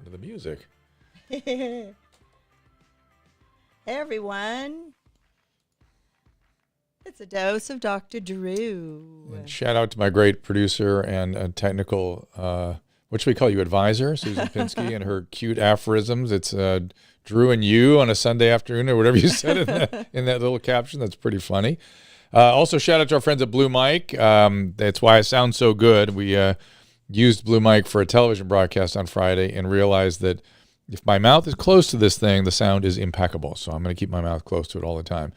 happened to the music? Hey, everyone. It's a dose of Dr. Drew. And shout out to my great producer and technical, what should we call you, advisor, Susan Pinsky, and her cute aphorisms. It's Drew and you on a Sunday afternoon, or whatever you said in that little caption. That's pretty funny. Also, shout out to our friends at Blue Mic. That's why I sound so good. We used Blue Mic for a television broadcast on Friday and realized that if my mouth is close to this thing, the sound is impeccable. So I'm going to keep my mouth close to it all the time.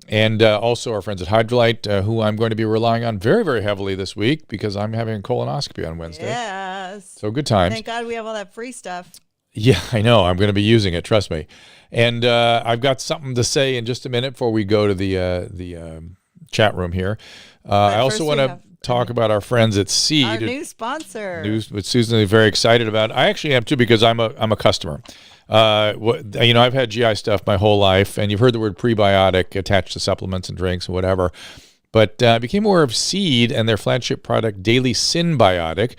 And also our friends at Hydrolite, who I'm going to be relying on very, very heavily this week because I'm having a colonoscopy on Wednesday. Yes. So good times. Thank God we have all that free stuff. Yeah, I know. I'm going to be using it. Trust me. And I've got something to say in just a minute before we go to the chat room here. I also want to talk about our friends at Seed. Our new sponsor. Which Susan is very excited about. I actually am too because I'm a customer. I've had GI stuff my whole life, and you've heard the word prebiotic attached to supplements and drinks and whatever. But I became aware of Seed and their flagship product, Daily Synbiotic.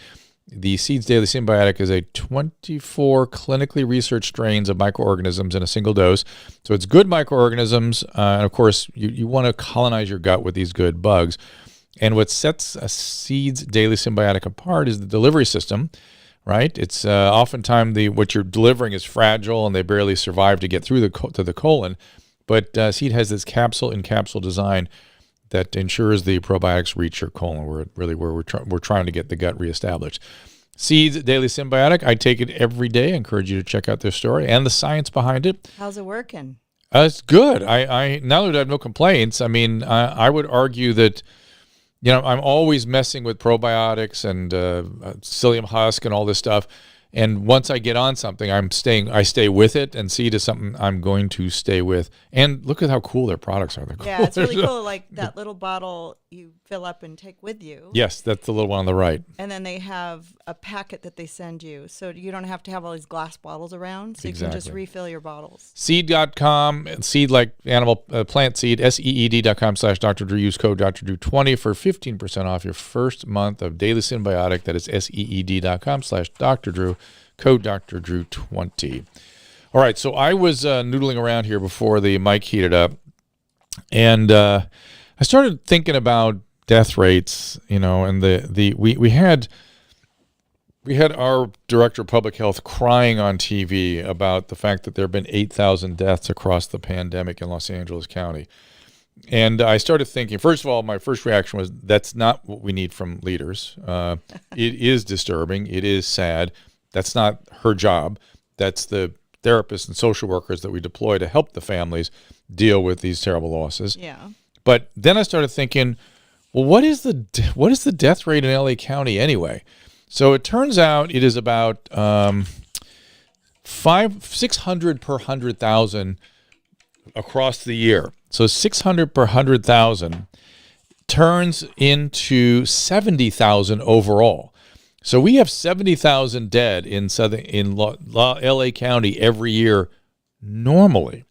The Seed's Daily Synbiotic is a 24 clinically researched strains of microorganisms in a single dose. So it's good microorganisms, and of course, you want to colonize your gut with these good bugs. And what sets a Seed's Daily Synbiotic apart is the delivery system, right? It's oftentimes what you're delivering is fragile and they barely survive to get through to the colon. But Seed has this capsule-in-capsule design that ensures the probiotics reach your colon, where we're trying to get the gut reestablished. Seed's Daily Synbiotic, I take it every day. I encourage you to check out their story and the science behind it. How's it working? It's good. I now that I have no complaints, I mean, I would argue that, I'm always messing with probiotics and psyllium husk and all this stuff. And once I get on something, I stay with it, and Seed is something I'm going to stay with. And look at how cool their products are. They're cool. Yeah, it's really cool. Like that little bottle you fill up and take with you. Yes, that's the little one on the right. And then they have a packet that they send you. So you don't have to have all these glass bottles around. So you can just refill your bottles. Seed.com, seed like animal, plant seed, SEED.com/Dr. Drew. Use code Dr. Drew 20 for 15% off your first month of Daily Synbiotic. That is SEED.com/Dr. Drew. Code Dr. Drew 20. All right, so I was noodling around here before the mic heated up, and I started thinking about death rates, and we had our director of public health crying on TV about the fact that there have been 8,000 deaths across the pandemic in Los Angeles County. And I started thinking, first of all, my first reaction was that's not what we need from leaders. It is disturbing. It is sad. That's not her job. That's the therapists and social workers that we deploy to help the families deal with these terrible losses. Yeah. But then I started thinking, well, what is the death rate in LA County anyway? So it turns out it is about 600 per 100,000 across the year. So 600 per 100,000 turns into 70,000 overall. So we have 70,000 dead in LA County every year normally.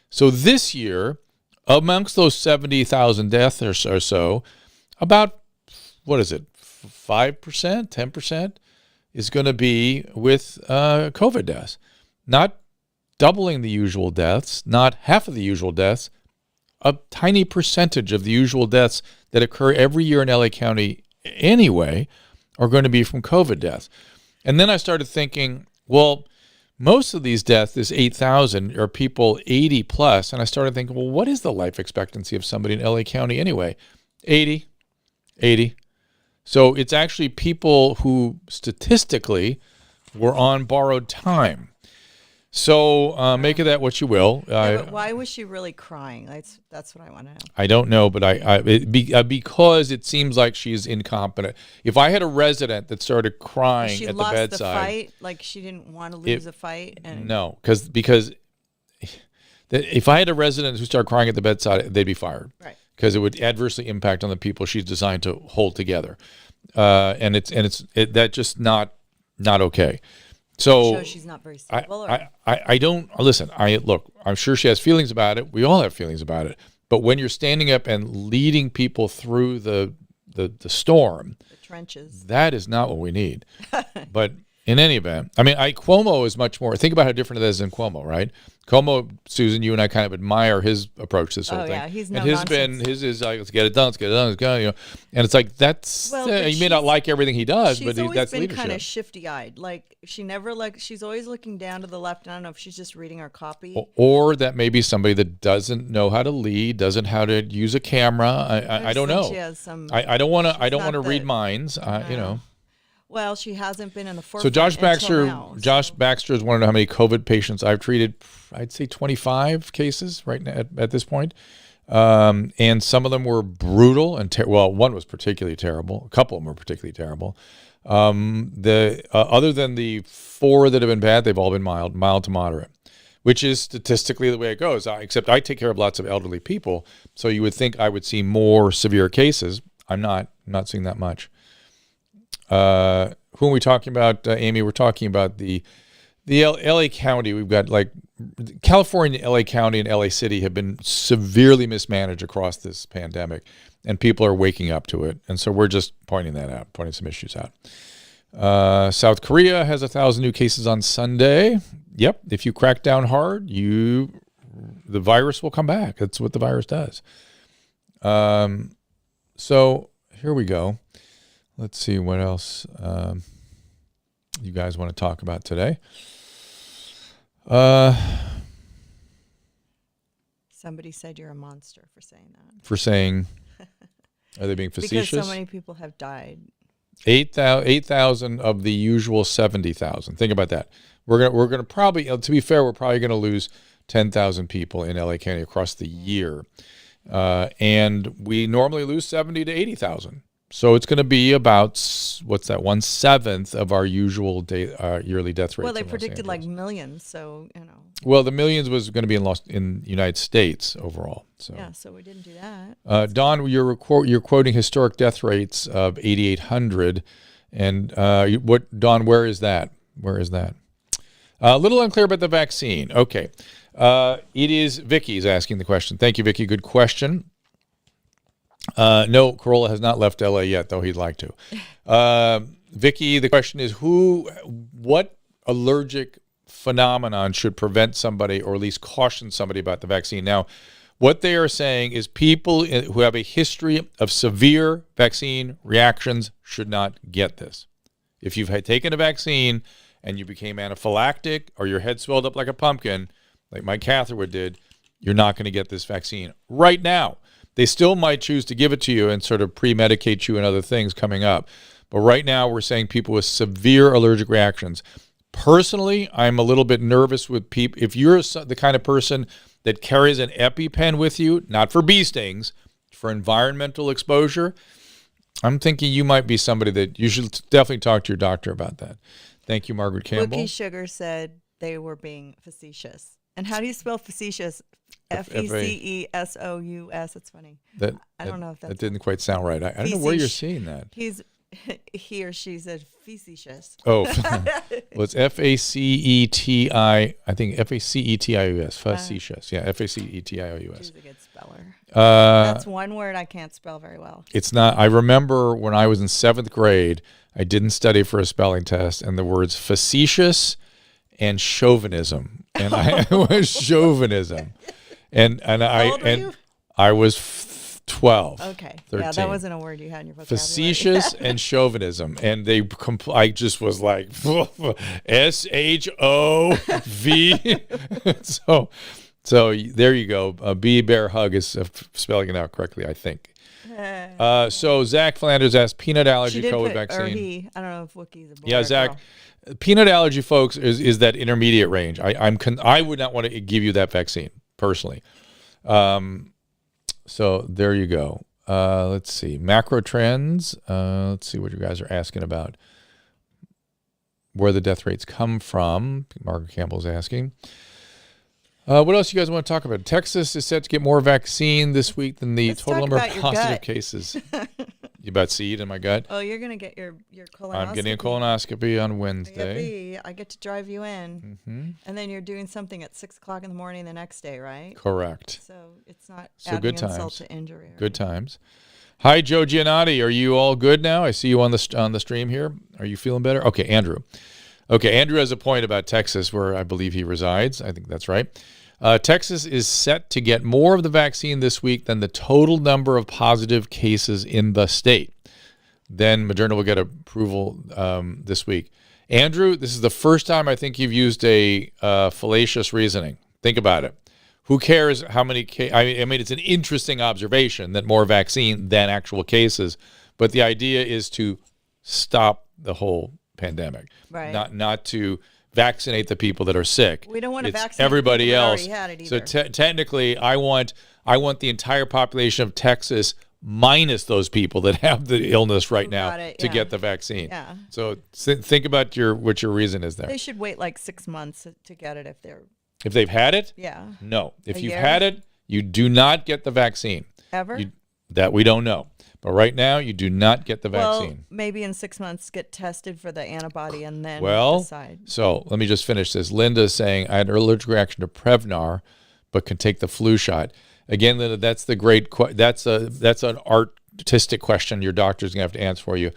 So this year, amongst those 70,000 deaths or so, about, 5%, 10% is going to be with COVID deaths. Not doubling the usual deaths, not half of the usual deaths, a tiny percentage of the usual deaths that occur every year in LA County anyway are going to be from COVID deaths. And then I started thinking, well, most of these deaths, this 8,000, are people 80 plus. And I started thinking, well, what is the life expectancy of somebody in LA County anyway? 80. So it's actually people who statistically were on borrowed time. So make of that what you will. But why was she really crying? That's what I want to know. I don't know, but because it seems like she's incompetent. If I had a resident that started crying at the bedside, she lost the fight, like she didn't want to lose a fight. No, because if I had a resident who started crying at the bedside, they'd be fired. Right. Because it would adversely impact on the people she's designed to hold together, and it's just not okay. So shows she's not very stable. I don't listen. I'm sure she has feelings about it. We all have feelings about it. But when you're standing up and leading people through the storm, the trenches, that is not what we need. But In any event, I mean, Cuomo is much more. Think about how different it is than Cuomo, right? Cuomo, Susan, you and I kind of admire his approach to this whole thing. Yeah, he's no and nonsense. His is like, let's get it done, let's get it done, let's go. You know, and it's like that's. You may not like everything he does, but that's leadership. She's always been kind of shifty-eyed. Like she's always looking down to the left. And I don't know if she's just reading our copy, or that may be somebody that doesn't know how to lead, doesn't how to use a camera. I don't know. She has some. I don't want to. I don't want to read minds. You know. Well, she hasn't been in the forefront. So Josh Baxter, now, Josh Baxter has wanted to know how many COVID patients I've treated. I'd say 25 cases right now at this point, and some of them were brutal and one was particularly terrible. A couple of them were particularly terrible. Other than the 4 that have been bad, they've all been mild to moderate, which is statistically the way it goes. Except I take care of lots of elderly people, so you would think I would see more severe cases. I'm not seeing that much. Who are we talking about, Amy? We're talking about the LA County. We've got like California, LA County, and LA City have been severely mismanaged across this pandemic, and people are waking up to it. And so we're just pointing some issues out. South Korea has 1,000 new cases on Sunday. Yep, if you crack down hard, the virus will come back. That's what the virus does. So here we go. Let's see what else you guys want to talk about today. Somebody said you're a monster for saying that. For saying, are they being facetious? Because so many people have died. 8,000 of the usual 70,000. Think about that. We're gonna probably, to be fair, we're probably gonna lose 10,000 people in LA County across the year, and we normally lose 70 to 80,000. So it's going to be about, what's that, 1/7 of our usual yearly death rate. Well, they predicted like millions, so, you know. Well, the millions was going to be in the United States overall. So. Yeah, so we didn't do that. Don, you're quoting historic death rates of 8,800. And Don, where is that? Where is that? A little unclear about the vaccine. Okay. It is Vicky's asking the question. Thank you, Vicky. Good question. No, Corolla has not left LA yet, though he'd like to. Vicky, the question is what allergic phenomenon should prevent somebody or at least caution somebody about the vaccine? Now, what they are saying is people who have a history of severe vaccine reactions should not get this. If you've taken a vaccine and you became anaphylactic or your head swelled up like a pumpkin, like Mike Catherwood did, you're not going to get this vaccine right now. They still might choose to give it to you and sort of pre-medicate you and other things coming up. But right now we're saying people with severe allergic reactions. Personally, I'm a little bit nervous with people. If you're the kind of person that carries an EpiPen with you, not for bee stings, for environmental exposure, I'm thinking you might be somebody that you should definitely talk to your doctor about that. Thank you, Margaret Campbell. Wookie Sugar said they were being facetious. And how do you spell facetious? F-E-C-E-S-O-U-S. It's funny. I don't know if that didn't quite sound right. I don't know where you're seeing that. He or she said facetious. Oh, well, it's F-A-C-E-T-I. I think F-A-C-E-T-I-O-U-S. Facetious. Yeah, F-A-C-E-T-I-O-U-S. She's a good speller. That's one word I can't spell very well. It's not. I remember when I was in 7th grade, I didn't study for a spelling test, and the words facetious and chauvinism, and I was chauvinism, and I was 12. Okay, 13. Yeah, that wasn't a word you had in your vocabulary. Facetious and chauvinism, and I just was like S-H-O-V. So there you go. B Bear Hug is spelling it out correctly, I think. So Zach Flanders asked peanut allergy COVID vaccine. I don't know if Wookie's a boy. Yeah, Zach. Peanut allergy, folks, is that intermediate range. I would not want to give you that vaccine personally. So there you go. Let's see macro trends. Let's see what you guys are asking about. Where the death rates come from? Margaret Campbell's asking. What else you guys want to talk about? Texas is set to get more vaccine this week than the total number of positive cases. You about seed in my gut? Oh, you're going to get your colonoscopy. I'm getting a colonoscopy on Wednesday. I get to drive you in. Mm-hmm. And then you're doing something at 6 o'clock in the morning the next day, right? Correct. So it's not adding insult to injury. Good times. Hi, Joe Giannotti. Are you all good now? I see you on the stream here. Are you feeling better? Okay, Andrew. Okay, Andrew has a point about Texas, where I believe he resides. I think that's right. Texas is set to get more of the vaccine this week than the total number of positive cases in the state. Then Moderna will get approval this week. Andrew, this is the first time I think you've used a fallacious reasoning. Think about it. Who cares how many cases? I mean, it's an interesting observation that more vaccine than actual cases, but the idea is to stop the whole pandemic, right? Not to vaccinate the people that are sick. We don't want to vaccinate everybody else. Had it so either. Technically, I want the entire population of Texas minus those people that have the illness right now to get the vaccine. Yeah. So think about what your reason is there. They should wait like 6 months to get it if they've had it. Yeah. No. If you've had it, you do not get the vaccine. Ever? That we don't know. But right now, you do not get the vaccine. Well, maybe in 6 months, get tested for the antibody and then decide. So let me just finish this. Linda is saying, I had an allergic reaction to Prevnar, but can take the flu shot. Again, Linda, that's an artistic question your doctor's going to have to answer for you.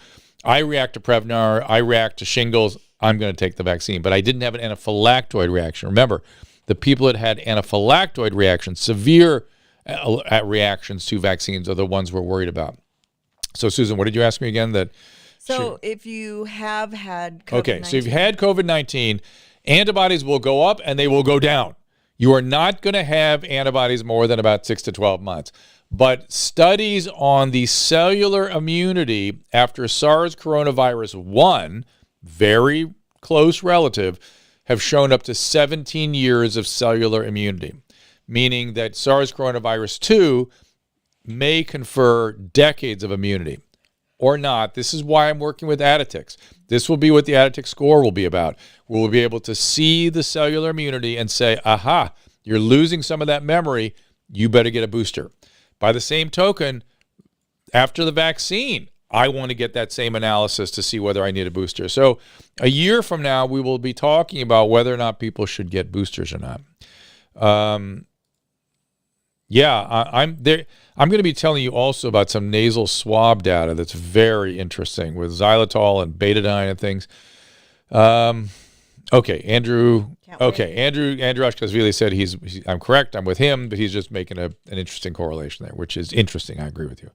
I react to Prevnar. I react to shingles. I'm going to take the vaccine. But I didn't have an anaphylactoid reaction. Remember, the people that had anaphylactoid reactions, severe reactions to vaccines, are the ones we're worried about. So, Susan, what did you ask me again? If you have had COVID-19. Okay, so if you had COVID-19, antibodies will go up and they will go down. You are not going to have antibodies more than about 6 to 12 months. But studies on the cellular immunity after SARS coronavirus 1, very close relative, have shown up to 17 years of cellular immunity, meaning that SARS coronavirus 2 may confer decades of immunity or not. This is why I'm working with Additics. This will be what the Additic score will be about. We'll be able to see the cellular immunity and say, aha, you're losing some of that memory. You better get a booster. By the same token, after the vaccine, I want to get that same analysis to see whether I need a booster. So a year from now, we will be talking about whether or not people should get boosters or not. I'm there. I'm going to be telling you also about some nasal swab data that's very interesting with xylitol and betadine and things. Okay, Andrew. Andrew Ashkazvili said I'm correct. I'm with him, but he's just making an interesting correlation there, which is interesting. I agree with you.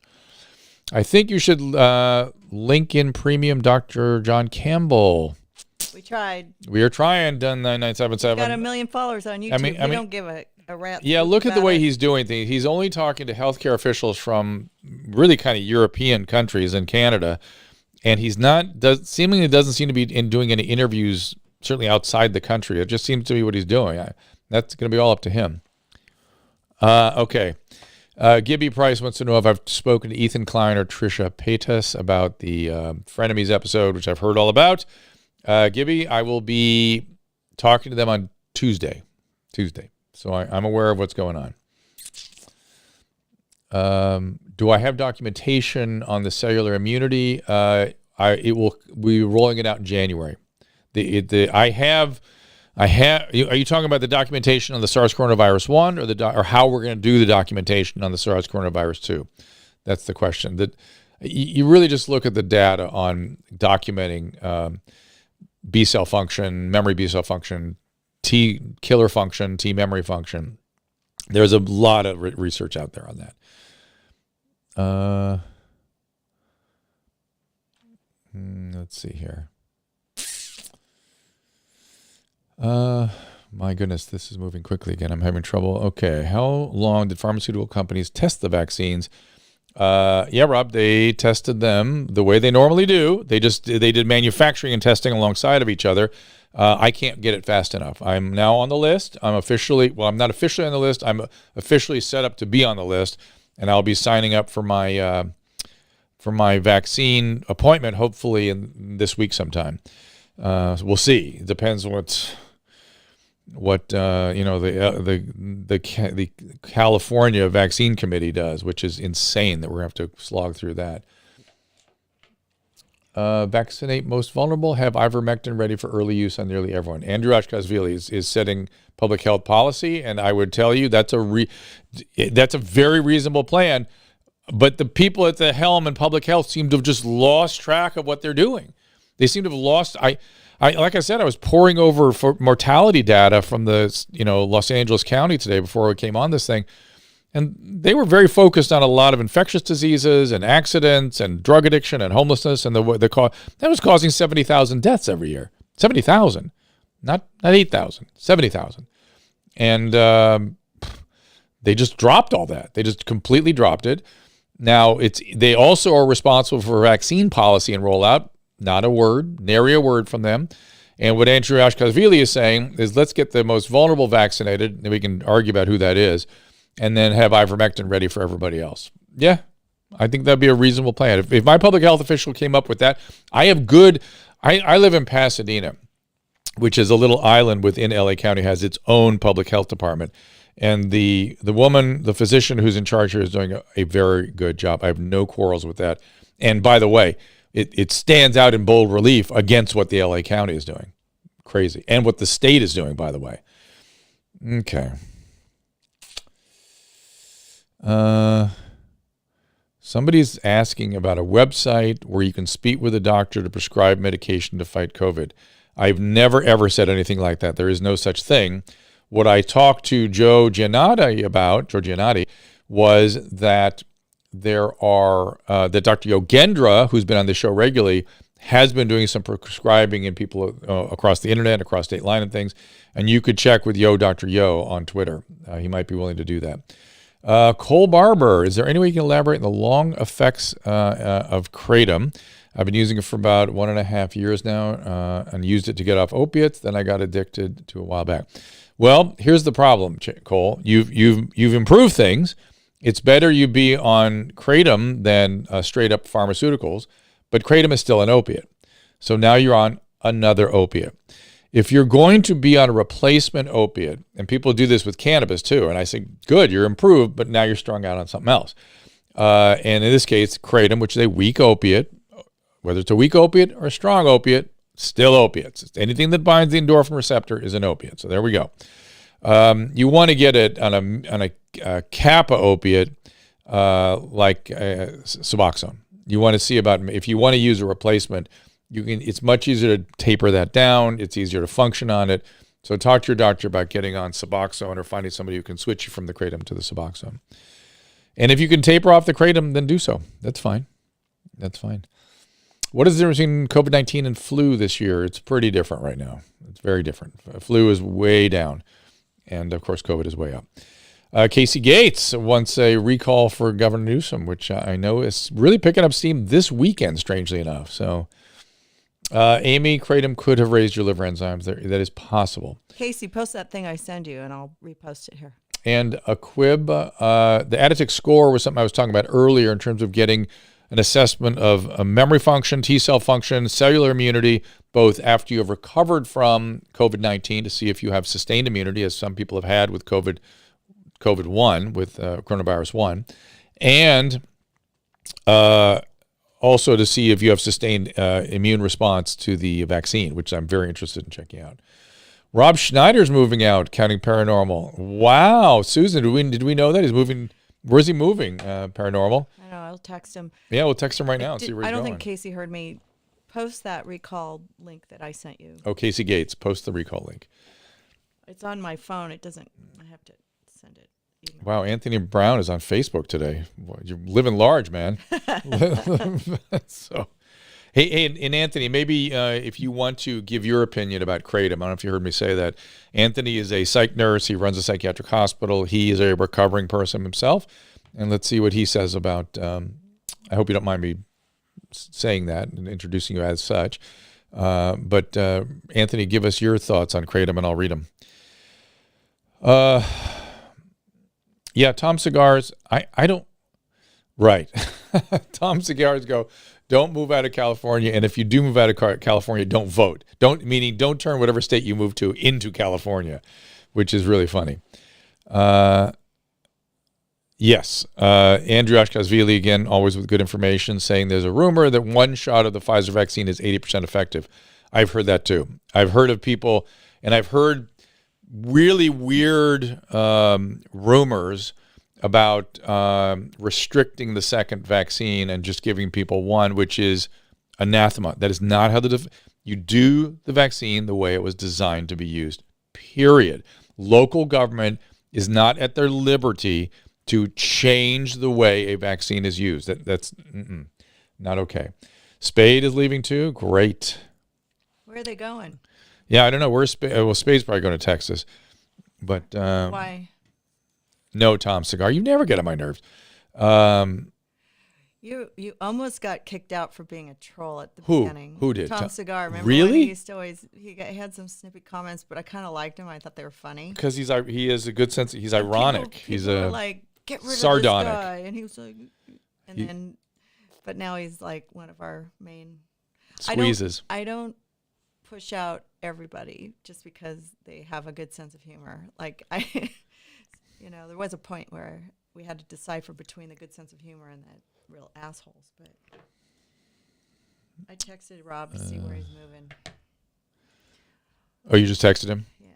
I think you should link in premium Dr. John Campbell. We tried. We are trying. Done 9977. Got 1 million followers on YouTube. We don't give a rat. Yeah, look at the way he's doing things. He's only talking to healthcare officials from really kind of European countries and Canada, and he's seemingly doesn't seem to be doing any interviews, certainly outside the country. It just seems to be what he's doing. That's going to be all up to him. Okay. Gibby Price wants to know if I've spoken to Ethan Klein or Trisha Paytas about the Frenemies episode, which I've heard all about. Gibby, I will be talking to them on Tuesday. So I'm aware of what's going on. Do I have documentation on the cellular immunity? It will be rolling it out in January. Are you talking about the documentation on the SARS coronavirus 1 or how we're going to do the documentation on the SARS coronavirus 2? That's the question. That you really just look at the data on documenting B cell function, memory B cell function, T killer function, T memory function. There's a lot of research out there on that. Let's see here. My goodness, this is moving quickly again. I'm having trouble. Okay, how long did pharmaceutical companies test the vaccines? Rob, they tested them the way they normally do. They did manufacturing and testing alongside of each other. I can't get it fast enough. I'm now on the list. I'm not officially on the list. I'm officially set up to be on the list, and I'll be signing up for my vaccine appointment hopefully in this week sometime. We'll see. It depends what the California Vaccine Committee does, which is insane that we're going to have to slog through that. Vaccinate most vulnerable, have ivermectin ready for early use on nearly everyone. Andrew Ashkazvili is setting public health policy, and I would tell you that's a very reasonable plan, but the people at the helm in public health seem to have just lost track of what they're doing. They seem to have lost. like I said, I was poring over for mortality data from the Los Angeles County today before we came on this thing, and they were very focused on a lot of infectious diseases and accidents and drug addiction and homelessness, and that was causing 70,000 deaths every year. 70,000, not 8,000, 70,000, and they just dropped all that. They just completely dropped it. Now they also are responsible for vaccine policy and rollout. Not a word, nary a word from them. And what Andrew Ashkashvili is saying is, let's get the most vulnerable vaccinated, and we can argue about who that is, and then have ivermectin ready for everybody else. Yeah, I think that'd be a reasonable plan. If my public health official came up with that, I live in Pasadena, which is a little island within LA County, has its own public health department. And the physician who's in charge here is doing a very good job. I have no quarrels with that. And by the way, it stands out in bold relief against what the LA County is doing. Crazy. And what the state is doing, by the way. Okay. Somebody's asking about a website where you can speak with a doctor to prescribe medication to fight COVID. I've never, ever said anything like that. There is no such thing. What I talked to Joe Giannotti, was that there are that Dr. Yogendra, who's been on the show regularly, has been doing some prescribing in people across the internet, across state line and things. And you could check with Dr. Yo on Twitter. He might be willing to do that. Cole Barber, is there any way you can elaborate on the long effects of kratom? I've been using it for about 1.5 years now, and used it to get off opiates. Then I got addicted to a while back. Well, here's the problem, Cole. You've improved things. It's better you be on kratom than straight up pharmaceuticals, but kratom is still an opiate. So now you're on another opiate. If you're going to be on a replacement opiate, and people do this with cannabis too, and I say, good, you're improved, but now you're strung out on something else. And in this case, kratom, which is a weak opiate, whether it's a weak opiate or a strong opiate, still opiates. Anything that binds the endorphin receptor is an opiate. So there we go. You want to get it on a kappa opiate like Suboxone. You want to see about, if you want to use a replacement, it's much easier to taper that down. It's easier to function on it. So talk to your doctor about getting on Suboxone or finding somebody who can switch you from the kratom to the Suboxone. And if you can taper off the kratom, then do so. That's fine. That's fine. What is the difference between COVID-19 and flu this year? It's pretty different right now. It's very different. Flu is way down. And, of course, COVID is way up. Casey Gates wants a recall for Governor Newsom, which I know is really picking up steam this weekend, strangely enough. So, Amy, kratom could have raised your liver enzymes. That is possible. Casey, post that thing I send you, and I'll repost it here. And a quib, the Additive score was something I was talking about earlier in terms of getting an assessment of memory function, T-cell function, cellular immunity, both after you have recovered from COVID-19 to see if you have sustained immunity, as some people have had with COVID-1, with coronavirus 1, and also to see if you have sustained immune response to the vaccine, which I'm very interested in checking out. Rob Schneider's moving out, Counting Paranormal. Wow, Susan, did we know that? He's moving. Where's he moving, Paranormal? I know, I'll text him. Yeah, we'll text him right now and see where he's going. I don't think Casey heard me post that recall link that I sent you. Oh, Casey Gates, post the recall link. It's on my phone. It doesn't, I have to send it. Wow, Anthony Brown is on Facebook today. You're living large, man. So, hey, and Anthony, maybe if you want to give your opinion about kratom, I don't know if you heard me say that. Anthony is a psych nurse. He runs a psychiatric hospital. He is a recovering person himself. And let's see what he says about, I hope you don't mind me saying that and introducing you as such. But Anthony, give us your thoughts on kratom and I'll read them. Yeah, Tom Cigars, I don't, right. Tom Cigars go, don't move out of California, and if you do move out of California, don't vote. Meaning don't turn whatever state you move to into California, which is really funny. Yes, Andrew Ashkashvili, again, always with good information, saying there's a rumor that one shot of the Pfizer vaccine is 80% effective. I've heard that too. I've heard of people, and I've heard really weird rumors about restricting the second vaccine and just giving people one, which is anathema. That is not how You do the vaccine the way it was designed to be used, period. Local government is not at their liberty to change the way a vaccine is used. That's not okay. Spade is leaving too. Great. Where are they going? Yeah, I don't know. Where's Spade? Well, Spade's probably going to Texas. But why? No, Tom Cigar. You never get on my nerves. You almost got kicked out for being a troll at the beginning. Who did? Tom Cigar. Remember really? When he used to always he had some snippy comments, but I kind of liked him. I thought they were funny because he has a good sense. He's ironic. People he's were like, get rid sardonic. of this guy, and he was like, but now he's like one of our main squeezes. I don't push out everybody just because they have a good sense of humor. Like there was a point where we had to decipher between the good sense of humor and that real assholes. But I texted Rob to see where he's moving. Oh, you just texted him? Yeah.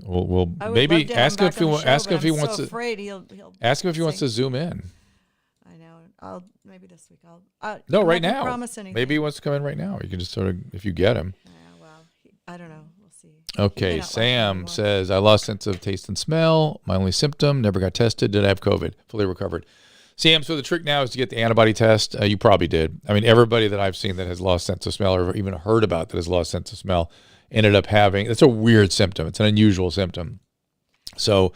Well, maybe ask him if he wants. Ask him if he wants to. Afraid he'll ask him if he wants to zoom in. I know. I'll maybe this week. I'll no, right now. Promise anything. Maybe he wants to come in right now. You can just sort of, if you get him. I don't know. We'll see. Okay, Sam says, I lost sense of taste and smell. My only symptom, never got tested. Did I have COVID? Fully recovered. Sam, so the trick now is to get the antibody test. You probably did. I mean, everybody that I've seen that has lost sense of smell or even heard about that has lost sense of smell ended up having, it's a weird symptom. It's an unusual symptom. So,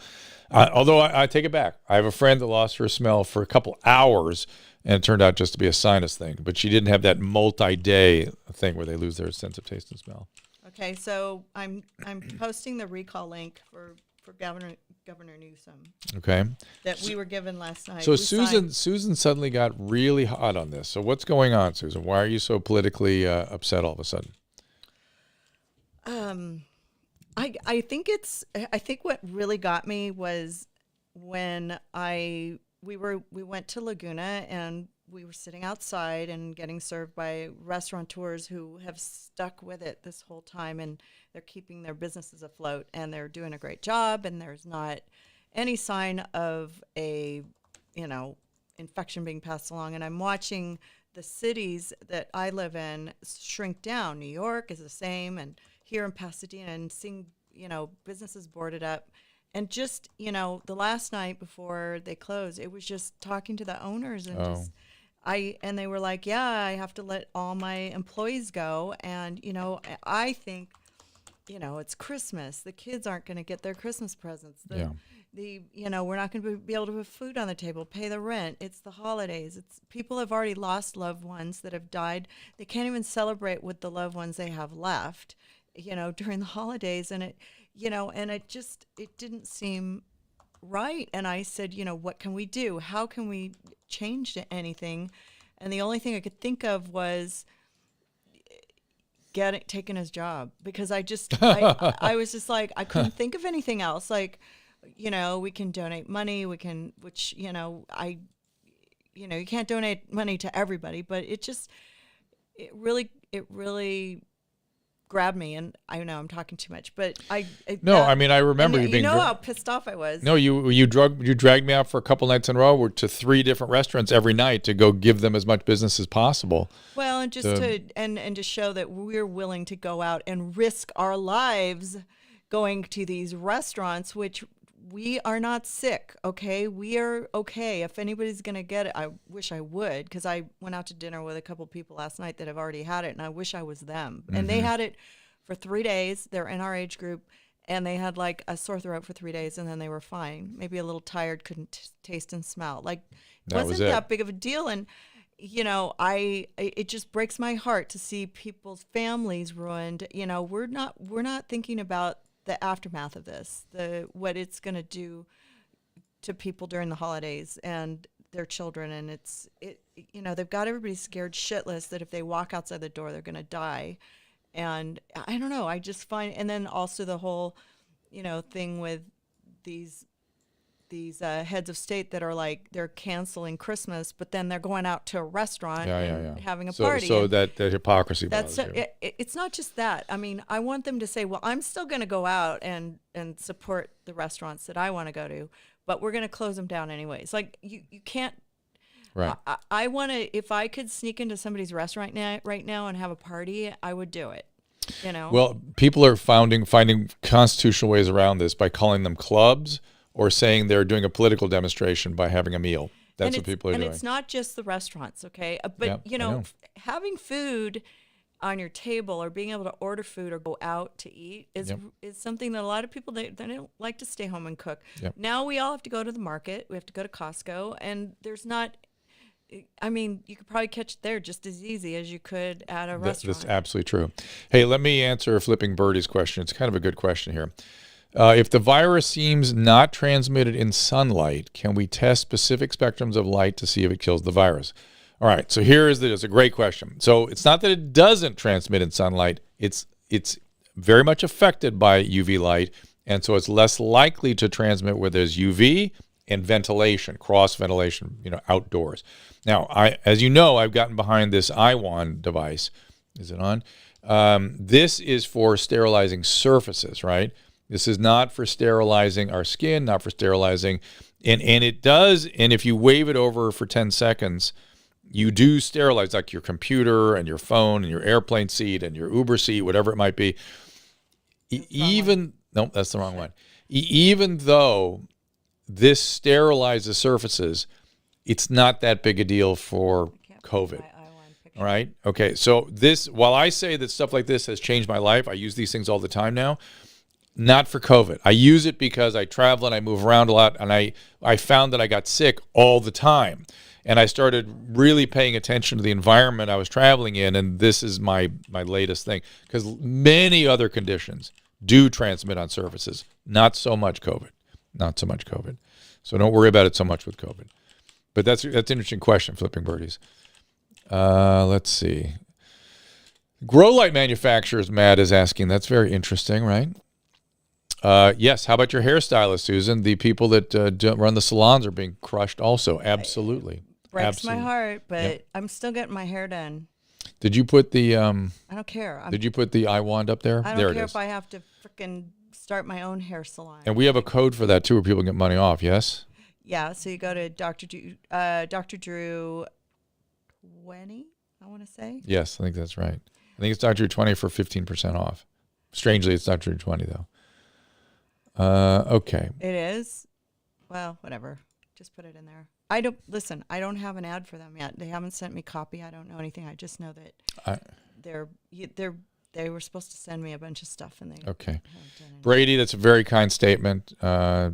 although I take it back. I have a friend that lost her smell for a couple hours and it turned out just to be a sinus thing. But she didn't have that multi-day thing where they lose their sense of taste and smell. Okay, so I'm posting the recall link for Governor Newsom. Okay. That we were given last night. So Susan suddenly got really hot on this. So what's going on, Susan? Why are you so politically upset all of a sudden? I think what really got me was when we went to Laguna and we were sitting outside and getting served by restaurateurs who have stuck with it this whole time, and they're keeping their businesses afloat, and they're doing a great job, and there's not any sign of a, infection being passed along. And I'm watching the cities that I live in shrink down. New York is the same, and here in Pasadena, and seeing, businesses boarded up. And just, the last night before they closed, it was just talking to the owners and and they were like, yeah, I have to let all my employees go. And, I think, it's Christmas. The kids aren't going to get their Christmas presents. We're not going to be able to put food on the table, pay the rent. It's the holidays. People have already lost loved ones that have died. They can't even celebrate with the loved ones they have left, during the holidays. And it didn't seem right. And I said, what can we do? How can we change anything? And the only thing I could think of was taking his job, because I was just like, I couldn't think of anything else. Like, we can donate money, you can't donate money to everybody, but it really grabbed me. And I know I'm talking too much, but I remember you being, how pissed off I was. No, you dragged me out for a couple nights in a row to 3 different restaurants every night to go give them as much business as possible. Well, and just to show that we're willing to go out and risk our lives going to these restaurants, which we are not sick, okay? We are okay. If anybody's going to get it, I wish I would, because I went out to dinner with a couple people last night that have already had it, and I wish I was them. Mm-hmm. And they had it for 3 days. They're in our age group, and they had like a sore throat for 3 days, and then they were fine. Maybe a little tired, couldn't taste and smell. Like, wasn't that big of a deal. And, it just breaks my heart to see people's families ruined. We're not thinking about the aftermath of this, what it's going to do to people during the holidays and their children. And they've got everybody scared shitless that if they walk outside the door, they're going to die. And I don't know, I just find, and then also the whole, thing with these heads of state that are like, they're canceling Christmas, but then they're going out to a restaurant and having a party. So that the hypocrisy bothers you. It's not just that. I mean, I want them to say, well, I'm still going to go out and support the restaurants that I want to go to, but we're going to close them down anyways. Like, you can't. Right. I want to, if I could sneak into somebody's restaurant right now and have a party, I would do it. You know. Well, people are finding constitutional ways around this by calling them clubs or saying they're doing a political demonstration by having a meal. That's what people are doing. And it's not just the restaurants, okay? But, Yeah, you I know. having food on your table or being able to order food or go out to eat is something that a lot of people, they don't like to stay home and cook. Yep. Now we all have to go to the market. We have to go to Costco. And there's not, I mean, you could probably catch it there just as easy as you could at a restaurant. That's absolutely true. Hey, let me answer Flipping Birdie's question. It's kind of a good question here. If the virus seems not transmitted in sunlight, can we test specific spectrums of light to see if it kills the virus? All right, so it's a great question. So it's not that it doesn't transmit in sunlight. It's very much affected by UV light, and so it's less likely to transmit where there's UV and ventilation, cross ventilation, outdoors. Now, as you know, I've gotten behind this iWand device. Is it on? This is for sterilizing surfaces, right? This is not for sterilizing our skin, not for sterilizing, and it does. And if you wave it over for 10 seconds, you do sterilize, like your computer and your phone and your airplane seat and your Uber seat, whatever it might be. No, that's the wrong one. Even though this sterilizes surfaces, it's not that big a deal for COVID. All right. Okay. So while I say that stuff like this has changed my life, I use these things all the time now. Not for COVID. I use it because I travel and I move around a lot, and I found that I got sick all the time. And I started really paying attention to the environment I was traveling in, and this is my latest thing. Because many other conditions do transmit on surfaces. Not so much COVID. Not so much COVID. So don't worry about it so much with COVID. But that's an interesting question, Flipping Birdies. Let's see. Grow light manufacturers, Matt is asking. That's very interesting, right? Yes. How about your hairstylist, Susan? The people that run the salons are being crushed also. Absolutely. Breaks my heart, but I'm still getting my hair done. Did you put the I don't care. Did you put the iWand up there? I don't care if I have to freaking start my own hair salon. And we have a code for that too, where people get money off. Yes. Yeah. So you go to Dr. Drew 20. I want to say. Yes, I think that's right. I think it's Dr. Drew 20 for 15% off. Strangely, it's Dr. Drew 20 though. Okay. It is. Well, whatever. Just put it in there. I don't have an ad for them yet. They haven't sent me copy. I don't know anything. I just know that they were supposed to send me a bunch of stuff, and they okay. Brady, that's a very kind statement. That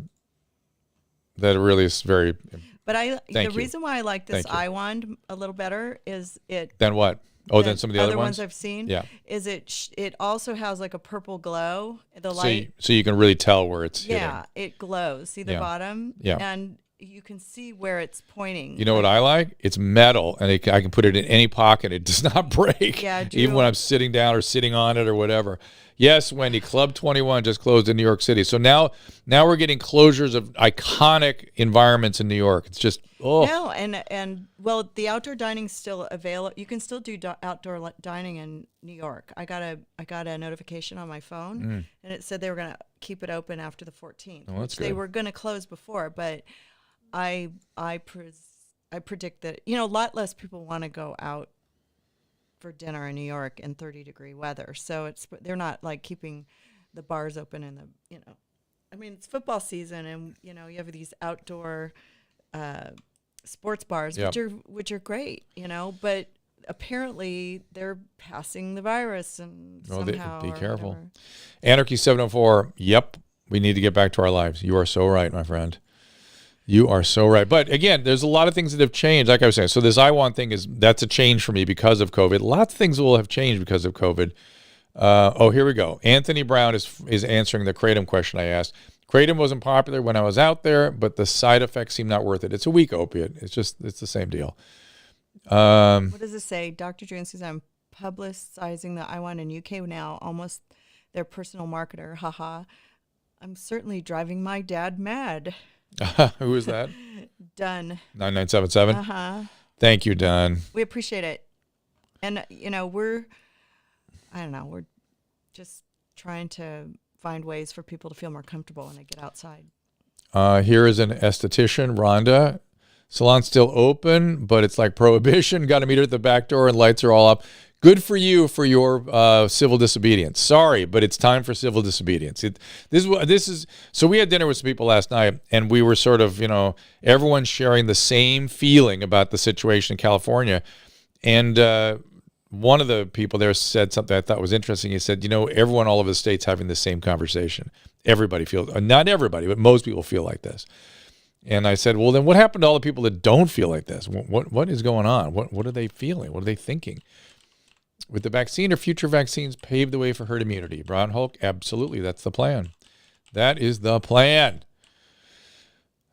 really is very. But the reason why I like this iWand a little better is it. Then what? Oh, then some of the other ones I've seen. Yeah. Is it also has like a purple glow. The light. So you can really tell where it's hitting. Yeah, it glows. See the bottom. Yeah. And you can see where it's pointing. You know what I like? It's metal, and I can put it in any pocket. It does not break. Yeah, Drew, even when I'm sitting down or sitting on it or whatever. Yes, Wendy, Club 21 just closed in New York City. So now we're getting closures of iconic environments in New York. It's just No, and well, the outdoor dining's still available. You can still do outdoor dining in New York. I got a notification on my phone, and it said they were going to keep it open after the 14th, which they were going to close before, but I predict that a lot less people want to go out for dinner in New York in 30-degree weather. So they're not like keeping the bars open in the I mean, it's football season, and you have these outdoor sports bars, which are great, but apparently they're passing the virus and somehow. Be careful. Whatever. Anarchy 704. Yep, we need to get back to our lives. You are so right, my friend. You are so right. But again, there's a lot of things that have changed. Like I was saying, so this iWand thing that's a change for me because of COVID. Lots of things will have changed because of COVID. Here we go. Anthony Brown is answering the Kratom question I asked. Kratom wasn't popular when I was out there, but the side effects seem not worth it. It's a weak opiate. It's the same deal. What does it say? Dr. Drew says, I'm publicizing the iWand in UK now, almost their personal marketer. Haha. I'm certainly driving my dad mad. Who is that? Dunn. 9977. Thank you, Dunn. We appreciate it. And we're just trying to find ways for people to feel more comfortable when they get outside. Here is an esthetician, Rhonda. Salon's still open, but it's like prohibition. Got to meet her at the back door, and lights are all up. Good for you for your civil disobedience. Sorry, but it's time for civil disobedience. So we had dinner with some people last night, and we were sort of, everyone sharing the same feeling about the situation in California. And one of the people there said something I thought was interesting. He said, everyone all over the state's having the same conversation. Everybody feels, not everybody, but most people feel like this. And I said, well, then what happened to all the people that don't feel like this? What is going on? What are they feeling? What are they thinking? With the vaccine or future vaccines pave the way for herd immunity. Brown Hulk, absolutely. That's the plan. That is the plan.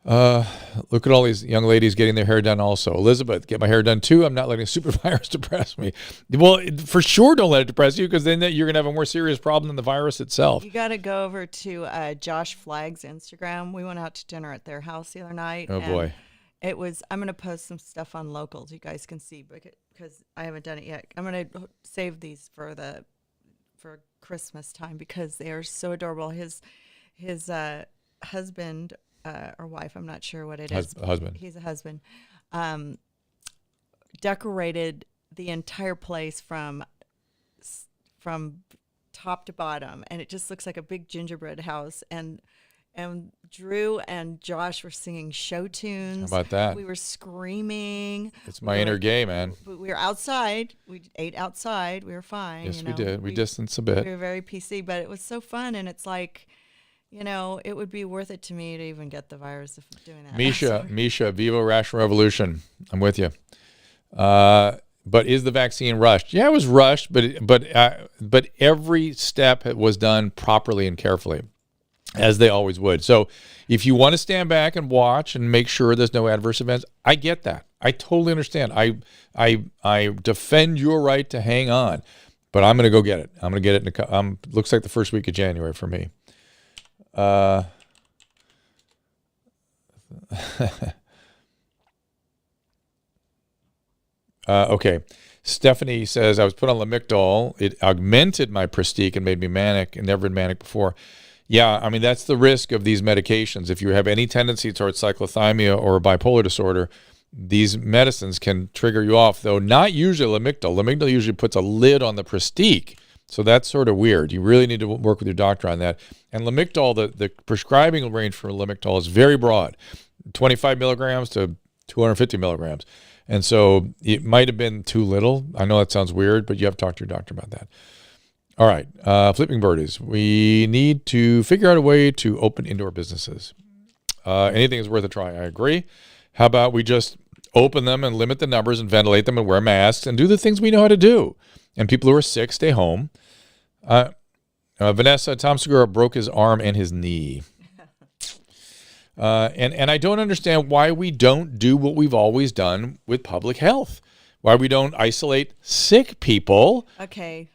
Look at all these young ladies getting their hair done also. Elizabeth, get my hair done too. I'm not letting a super virus depress me. Well, for sure don't let it depress you, because then you're going to have a more serious problem than the virus itself. You got to go over to Josh Flagg's Instagram. We went out to dinner at their house the other night. Oh, boy. I'm going to post some stuff on Locals you guys can see, because I haven't done it yet. I'm going to save these for Christmas time because they are so adorable. His husband or wife, I'm not sure what it is. Husband. He's a husband. Decorated the entire place from top to bottom, and it just looks like a big gingerbread house. And Drew and Josh were singing show tunes. How about that? We were screaming. It's my inner gay, man. We were outside. We ate outside. We were fine. Yes, we did. We distanced a bit. We were very PC, but it was so fun. And it's like, it would be worth it to me to even get the virus if I'm doing that. Misha, Viva Rational Revolution. I'm with you. But is the vaccine rushed? Yeah, it was rushed, but every step was done properly and carefully, as they always would. So if you want to stand back and watch and make sure there's no adverse events, I get that. I totally understand. I defend your right to hang on, but I'm going to go get it. I'm going to get it looks like the first week of January for me. Okay. Stephanie says, I was put on Lamictal. It augmented my Pristique and made me manic, and never been manic before. Yeah, I mean, that's the risk of these medications. If you have any tendency towards cyclothymia or bipolar disorder, these medicines can trigger you off, though not usually Lamictal. Lamictal usually puts a lid on the Pristique, so that's sort of weird. You really need to work with your doctor on that. And Lamictal, the prescribing range for Lamictal is very broad, 25 milligrams to 250 milligrams. And so it might have been too little. I know that sounds weird, but you have to talk to your doctor about that. All right, Flipping Birdies. We need to figure out a way to open indoor businesses. Anything is worth a try. I agree. How about we just open them and limit the numbers and ventilate them and wear masks and do the things we know how to do? And people who are sick, stay home. Vanessa, Tom Segura broke his arm and his knee. And I don't understand why we don't do what we've always done with public health. Why we don't isolate sick people. Okay.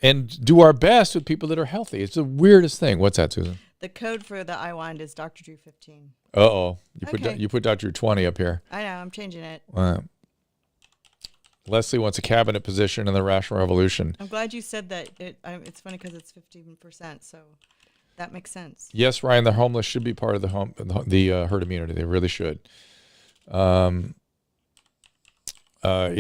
And do our best with people that are healthy. It's the weirdest thing. What's that, Susan? The code for the iWand is Dr. Drew 15. Uh-oh. Okay. You put Dr. Drew 20 up here. I know. I'm changing it. Leslie wants a cabinet position in the Rational Revolution. I'm glad you said that. It's funny because it's 15%, so that makes sense. Yes, Ryan, the homeless should be part of the herd immunity. They really should. I'm going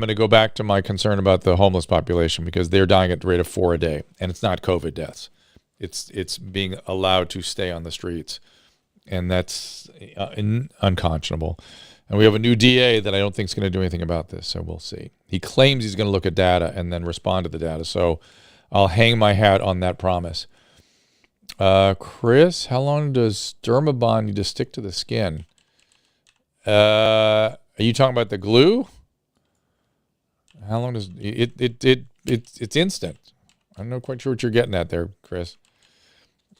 to go back to my concern about the homeless population, because they're dying at the rate of 4 a day, and it's not COVID deaths. It's being allowed to stay on the streets, and that's unconscionable. And we have a new DA that I don't think is going to do anything about this, so we'll see. He claims he's going to look at data and then respond to the data, so I'll hang my hat on that promise. Chris, how long does Dermabond need to stick to the skin? Are you talking about the glue? How long does it's instant. I'm not quite sure what you're getting at there, Chris.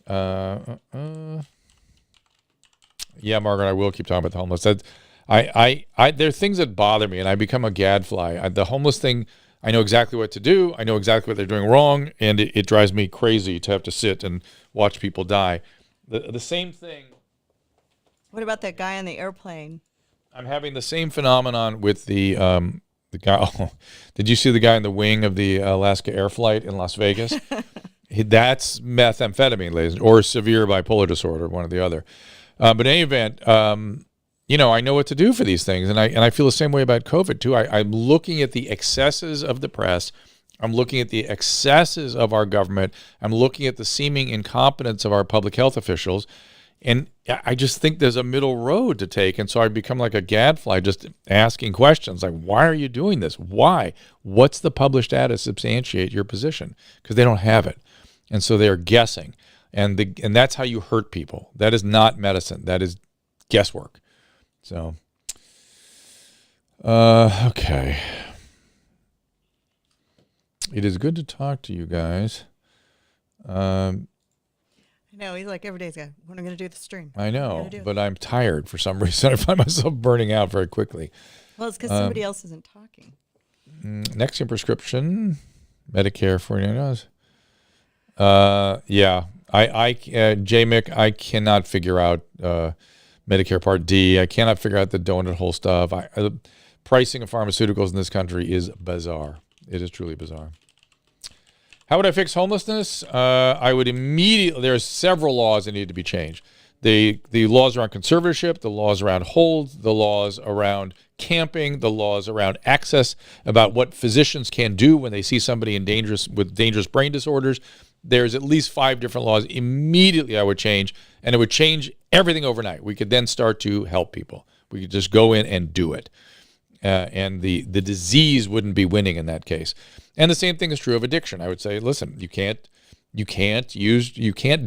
Yeah, Margaret, I will keep talking about the homeless. There are things that bother me, and I become a gadfly. The homeless thing, I know exactly what to do. I know exactly what they're doing wrong, and it drives me crazy to have to sit and watch people die. The same thing. What about that guy on the airplane? I'm having the same phenomenon with the guy. Oh, did you see the guy in the wing of the Alaska Air flight in Las Vegas? That's methamphetamine, ladies, or severe bipolar disorder, one or the other. But in any event, I know what to do for these things. And I feel the same way about COVID too. I'm looking at the excesses of the press. I'm looking at the excesses of our government. I'm looking at the seeming incompetence of our public health officials. And I just think there's a middle road to take. And so I become like a gadfly just asking questions like, why are you doing this? Why? What's the published data to substantiate your position? Because they don't have it. And so they're guessing. And that's how you hurt people. That is not medicine. That is guesswork. So, okay. It is good to talk to you guys. I know, he's like, every day he's going, when am I going to do the stream? I know, but I'm tired for some reason. I find myself burning out very quickly. Well, it's because somebody else isn't talking. Next in prescription, Medicare, $49. Yeah. J-Mick, I cannot figure out Medicare Part D. I cannot figure out the donut hole stuff. The pricing of pharmaceuticals in this country is bizarre. It is truly bizarre. How would I fix homelessness? I would immediately, there's several laws that need to be changed. The laws around conservatorship, the laws around holds, the laws around camping, the laws around access, about what physicians can do when they see somebody with dangerous brain disorders. There's at least 5 different laws immediately I would change, and it would change everything overnight. We could then start to help people. We could just go in and do it. And the disease wouldn't be winning in that case. And the same thing is true of addiction. I would say, listen, you can't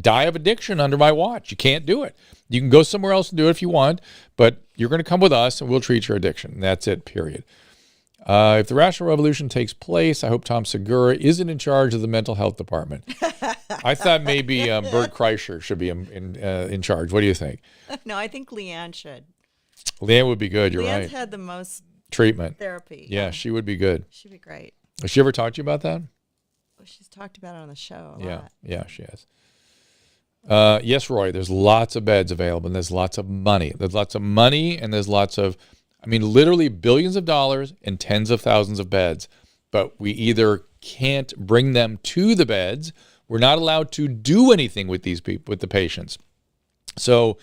die of addiction under my watch. You can't do it. You can go somewhere else and do it if you want, but you're going to come with us and we'll treat your addiction. And that's it, period. If the rational revolution takes place, I hope Tom Segura isn't in charge of the mental health department. I thought maybe Bert Kreischer should be in charge. What do you think? No, I think Leanne should. Leanne would be good. You're Leanne's right. had the most treatment. Therapy. Yeah, she would be good. She'd be great. Has she ever talked to you about that? Well, she's talked about it on the show a lot. Yeah, she has. Yes, Roy, there's lots of beds available, and there's lots of money. There's lots of money, and there's lots of, literally billions of dollars and tens of thousands of beds. But we either can't bring them to the beds, we're not allowed to do anything with these people, with the patients. So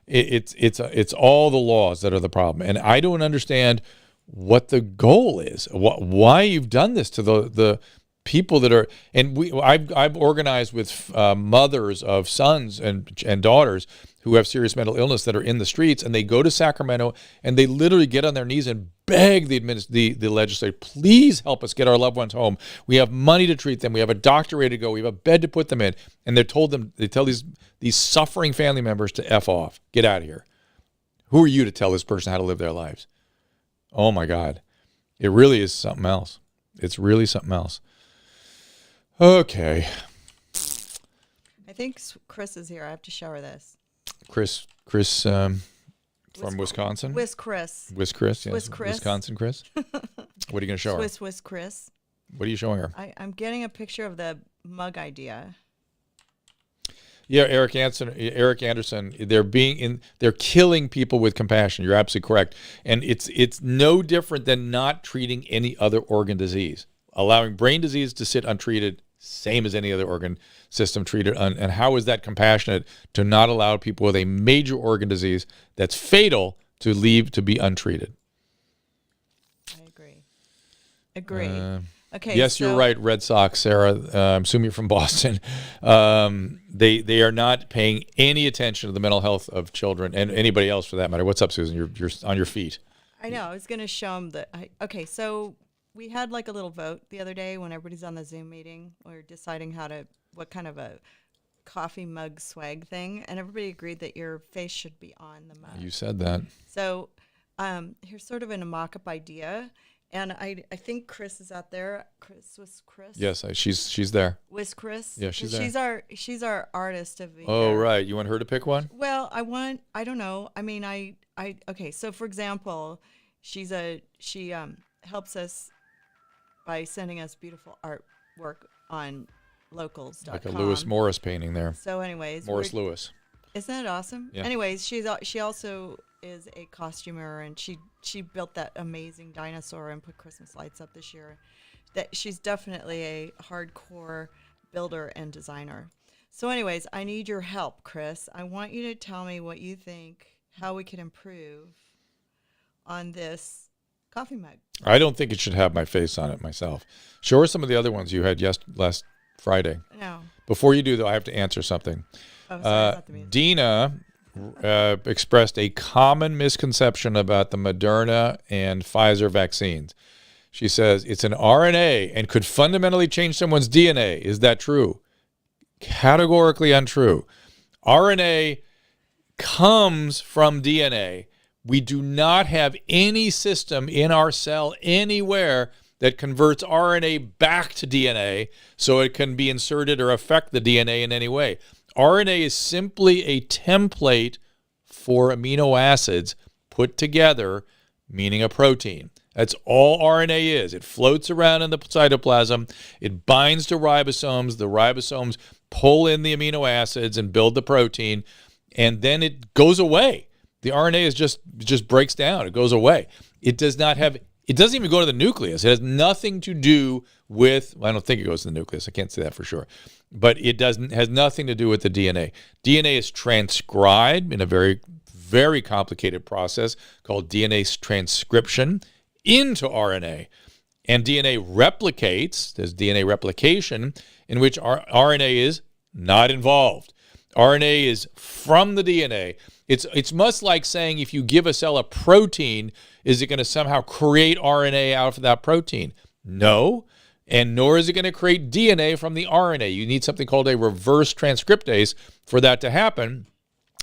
it's all the laws that are the problem. And I don't understand what the goal is, why you've done this to the people that are, and I've organized with mothers of sons and daughters who have serious mental illness that are in the streets, and they go to Sacramento and they literally get on their knees and beg the legislature, please help us get our loved ones home. We have money to treat them. We have a doctor ready to go. We have a bed to put them in. And they tell these suffering family members to F off, get out of here. Who are you to tell this person how to live their lives? Oh my God. It really is something else. It's really something else. Okay. I think Chris is here. I have to show her this. Chris from Wisconsin? Chris. Yes. Chris. Wisconsin Chris. What are you going to show her? Chris. What are you showing her? I'm getting a picture of the mug idea. Yeah, Eric Anderson, they're killing people with compassion. You're absolutely correct. And it's no different than not treating any other organ disease. Allowing brain disease to sit untreated, same as any other organ system treated. And how is that compassionate to not allow people with a major organ disease that's fatal to leave to be untreated? I agree. Okay. Yes, you're right, Red Sox, Sarah. I'm assuming you're from Boston. They are not paying any attention to the mental health of children and anybody else for that matter. What's up, Susan? You're on your feet. I know. I was going to show them that. Okay, so we had like a little vote the other day when everybody's on the Zoom meeting. We're deciding what kind of a coffee mug swag thing, and everybody agreed that your face should be on the mug. You said that. So here's sort of an mock-up idea. And I think Chris is out there. Chris. Yes, she's there. Was Chris? Yeah, she's there. She's our artist of the Oh, year. right. You want her to pick one? Well, I don't know. Okay. So for example, she helps us by sending us beautiful artwork on locals.com. Like a Lewis Morris painting there. So anyways. Morris Lewis. Isn't that awesome? Yeah. Anyways, she also is a costumer, and she built that amazing dinosaur and put Christmas lights up this year. That she's definitely a hardcore builder and designer. So anyways, I need your help, Chris. I want you to tell me what you think, how we can improve on this coffee mug. I don't think it should have my face on it myself. Show her some of the other ones you had last Friday. No. Before you do, though, I have to answer something. Oh, sorry about the music. Dina expressed a common misconception about the Moderna and Pfizer vaccines. She says it's an RNA and could fundamentally change someone's DNA. Is that true? Categorically untrue. RNA comes from DNA. We do not have any system in our cell anywhere that converts RNA back to DNA so it can be inserted or affect the DNA in any way. RNA is simply a template for amino acids put together, meaning a protein. That's all RNA is. It floats around in the cytoplasm. It binds to ribosomes. The ribosomes pull in the amino acids and build the protein, and then it goes away. The RNA is just breaks down. It goes away. It doesn't even go to the nucleus. It has nothing to do with, well, I don't think it goes to the nucleus. I can't say that for sure. But it has nothing to do with the DNA. DNA is transcribed in a very, very complicated process called DNA transcription into RNA. And DNA replicates, there's DNA replication, in which RNA is not involved. RNA is from the DNA. It's much like saying if you give a cell a protein, is it going to somehow create RNA out of that protein? No, and nor is it going to create DNA from the RNA. You need something called a reverse transcriptase for that to happen.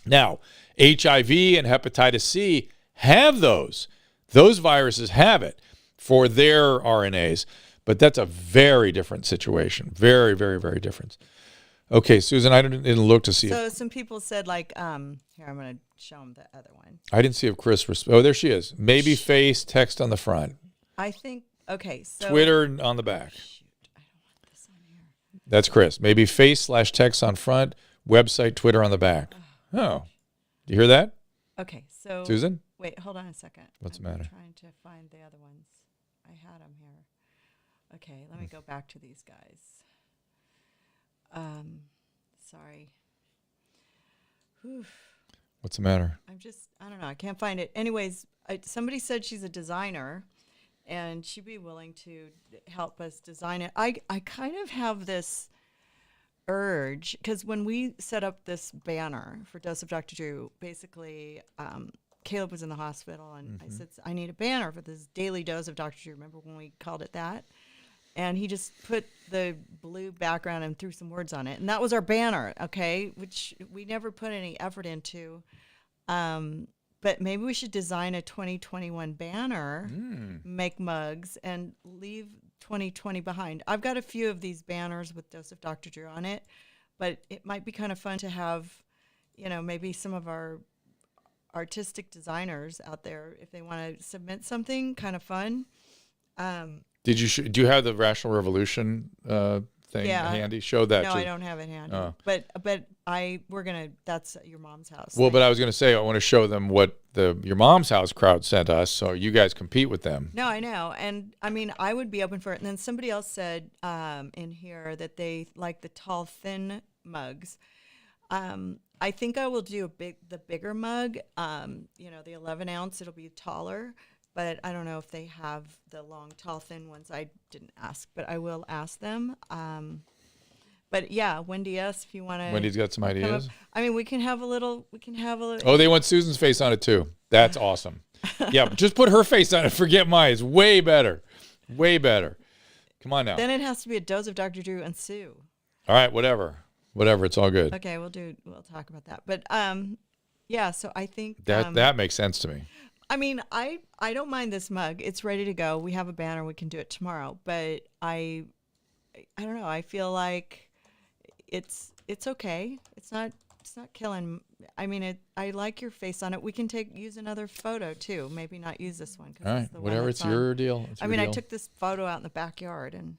Now, HIV and hepatitis C have those. Those viruses have it for their RNAs, but that's a very different situation. Very, very, very different. Okay, Susan, I didn't look to see. So some people said like, here, I'm going to show them the other one. I didn't see if Chris. Oh, there she is. Maybe face, text on the front. I think, okay, so. Twitter on the back. Shoot, I don't want this on here. That's Chris. Maybe face/text on front, website, Twitter on the back. Oh, you hear that? Okay, so. Susan? Wait, hold on a second. What's the matter? I'm trying to find the other ones. I had them here. Okay, let me go back to these guys. Sorry. Whew. What's the matter? I don't know. I can't find it. Anyways, somebody said she's a designer and she'd be willing to help us design it. I kind of have this urge because when we set up this banner for Dose of Dr. Drew, basically, Caleb was in the hospital and I said, I need a banner for this daily dose of Dr. Drew. Remember when we called it that? And he just put the blue background and threw some words on it. And that was our banner, okay, which we never put any effort into. But maybe we should design a 2021 banner, make mugs, and leave 2020 behind. I've got a few of these banners with Dose of Dr. Drew on it, but it might be kind of fun to have, maybe some of our artistic designers out there, if they want to submit something kind of fun. Do you have the Rational Revolution thing handy? Show that. No, I don't have it handy. Oh. But that's at your mom's house. Well, but I was going to say I want to show them what your mom's house crowd sent us, so you guys compete with them. No, I know, and I mean I would be open for it. And then somebody else said in here that they like the tall, thin mugs. I think I will do the bigger mug. The 11 ounce. It'll be taller. But I don't know if they have the long, tall, thin ones. I didn't ask, but I will ask them. But yeah, Wendy S., if you want to. Wendy's got some ideas. I mean, we can have a little. Oh, they want Susan's face on it too. That's awesome. Yeah, just put her face on it. Forget mine. It's way better. Way better. Come on now. Then it has to be a dose of Dr. Drew and Sue. All right, whatever. It's all good. Okay, we'll talk about that. But yeah. So I think that makes sense to me. I mean, I don't mind this mug. It's ready to go. We have a banner. We can do it tomorrow. But I don't know. I feel like it's okay. It's not killing. I mean, I like your face on it. We can use another photo too. Maybe not use this one. All right, whatever. It's your deal. I took this photo out in the backyard and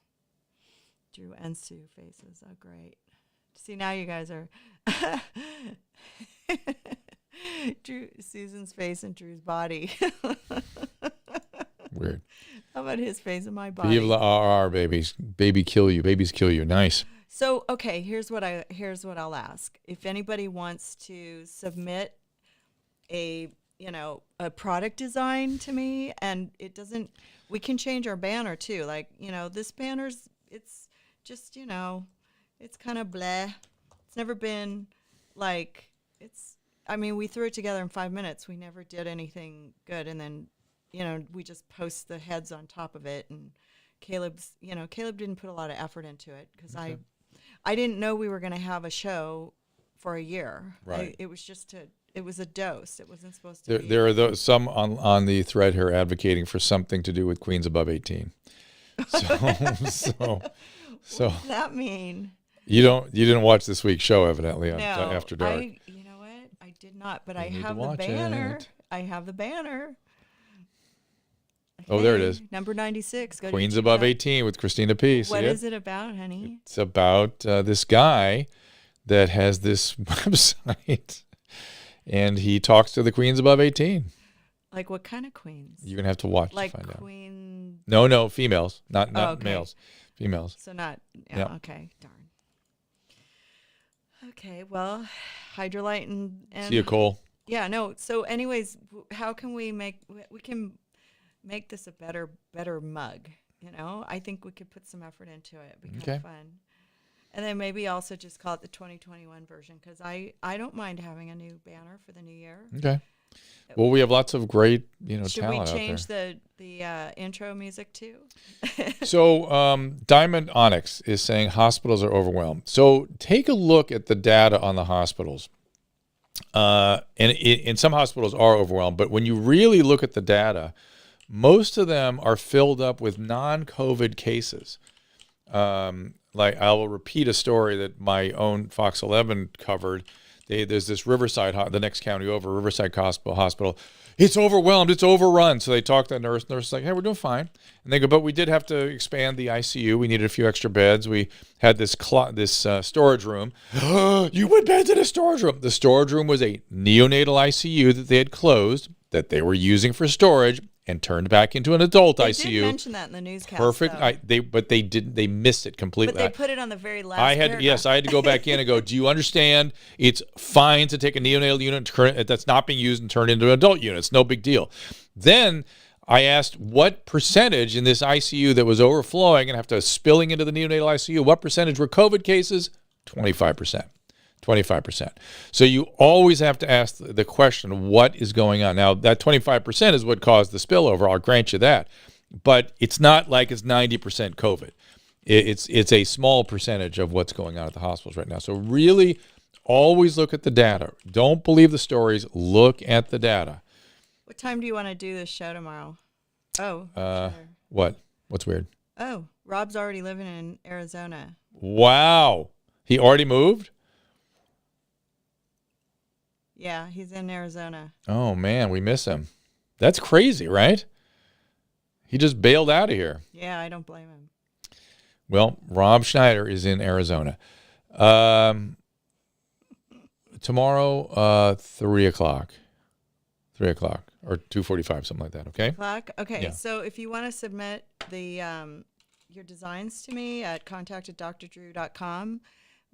Drew and Sue faces. Oh, great. See, now you guys are. Susan's face and Drew's body. Weird. How about his face and my body? Vive la RR, babies. Babies kill you. Nice. So, okay, here's what I'll ask. If anybody wants to submit a a product design to me, and it doesn't. We can change our banner too. Like, this banner's it's just, it's kind of bleh. It's never been like I mean, we threw it together in 5 minutes. We never did anything good, and then we just post the heads on top of it. And Caleb didn't put a lot of effort into it because I didn't know we were going to have a show for a year. Right. It was a dose. It wasn't supposed to be. There are some on the thread here advocating for something to do with queens above 18. So What does that mean? you didn't watch this week's show evidently on No, After Dark. you know what? I did not, but I need to have the watch banner. it. I have the banner. Oh, there it is. Number 96. Go Queens check Above it out. 18 with Christina P. What is it about, honey? It's about this guy that has this website, and he talks to the queens above 18. Like what kind of queens? You're going to have to watch Like to find out. queen. No, females, not okay. males. Females. So not. Yep. Okay. Darn. Okay. Well, Hydrolyte and See you, Cole. Yeah. No. So, anyways, how can we can make this a better mug? I think we could put some effort into it. It'd be kind of fun. And then maybe also just call it the 2021 version, because I don't mind having a new banner for the new year. Okay. Well, we have lots of great, Should talent we out there. change the intro music too? So Diamond Onyx is saying hospitals are overwhelmed. So take a look at the data on the hospitals. And some hospitals are overwhelmed, but when you really look at the data, most of them are filled up with non-COVID cases. Like I will repeat a story that my own Fox 11 covered. There's this Riverside, the next county over, Riverside Hospital. It's overwhelmed. It's overrun. So they talk to the nurse. Nurse is like, hey, we're doing fine. And they go, but we did have to expand the ICU. We needed a few extra beds. We had this storage room. You went back to the storage room. The storage room was a neonatal ICU that they had closed, that they were using for storage, and turned back into an adult ICU. They did mention that in the newscast. Perfect. Though. But they didn't. They missed it completely. But they put it on the very last. I had to go back in and go, do you understand? It's fine to take a neonatal unit that's not being used and turn it into an adult unit. It's no big deal. Then I asked what percentage in this ICU that was overflowing and have to spilling into the neonatal ICU, what percentage were COVID cases? 25%. 25%. So you always have to ask the question, what is going on? Now, that 25% is what caused the spillover. I'll grant you that. But it's not like it's 90% COVID. It's a small percentage of what's going on at the hospitals right now. So really always look at the data. Don't believe the stories. Look at the data. What time do you want to do this show tomorrow? Oh. Sure. What? What's weird? Oh, Rob's already living in Arizona. Wow. He already moved? Yeah, he's in Arizona. Oh, man, we miss him. That's crazy, right? He just bailed out of here. Yeah, I don't blame him. Well, Rob Schneider is in Arizona. Tomorrow, 3 o'clock. 3 o'clock or 2:45, something like that, okay? Okay, Yeah. So if you want to submit your designs to me at contact@drdrew.com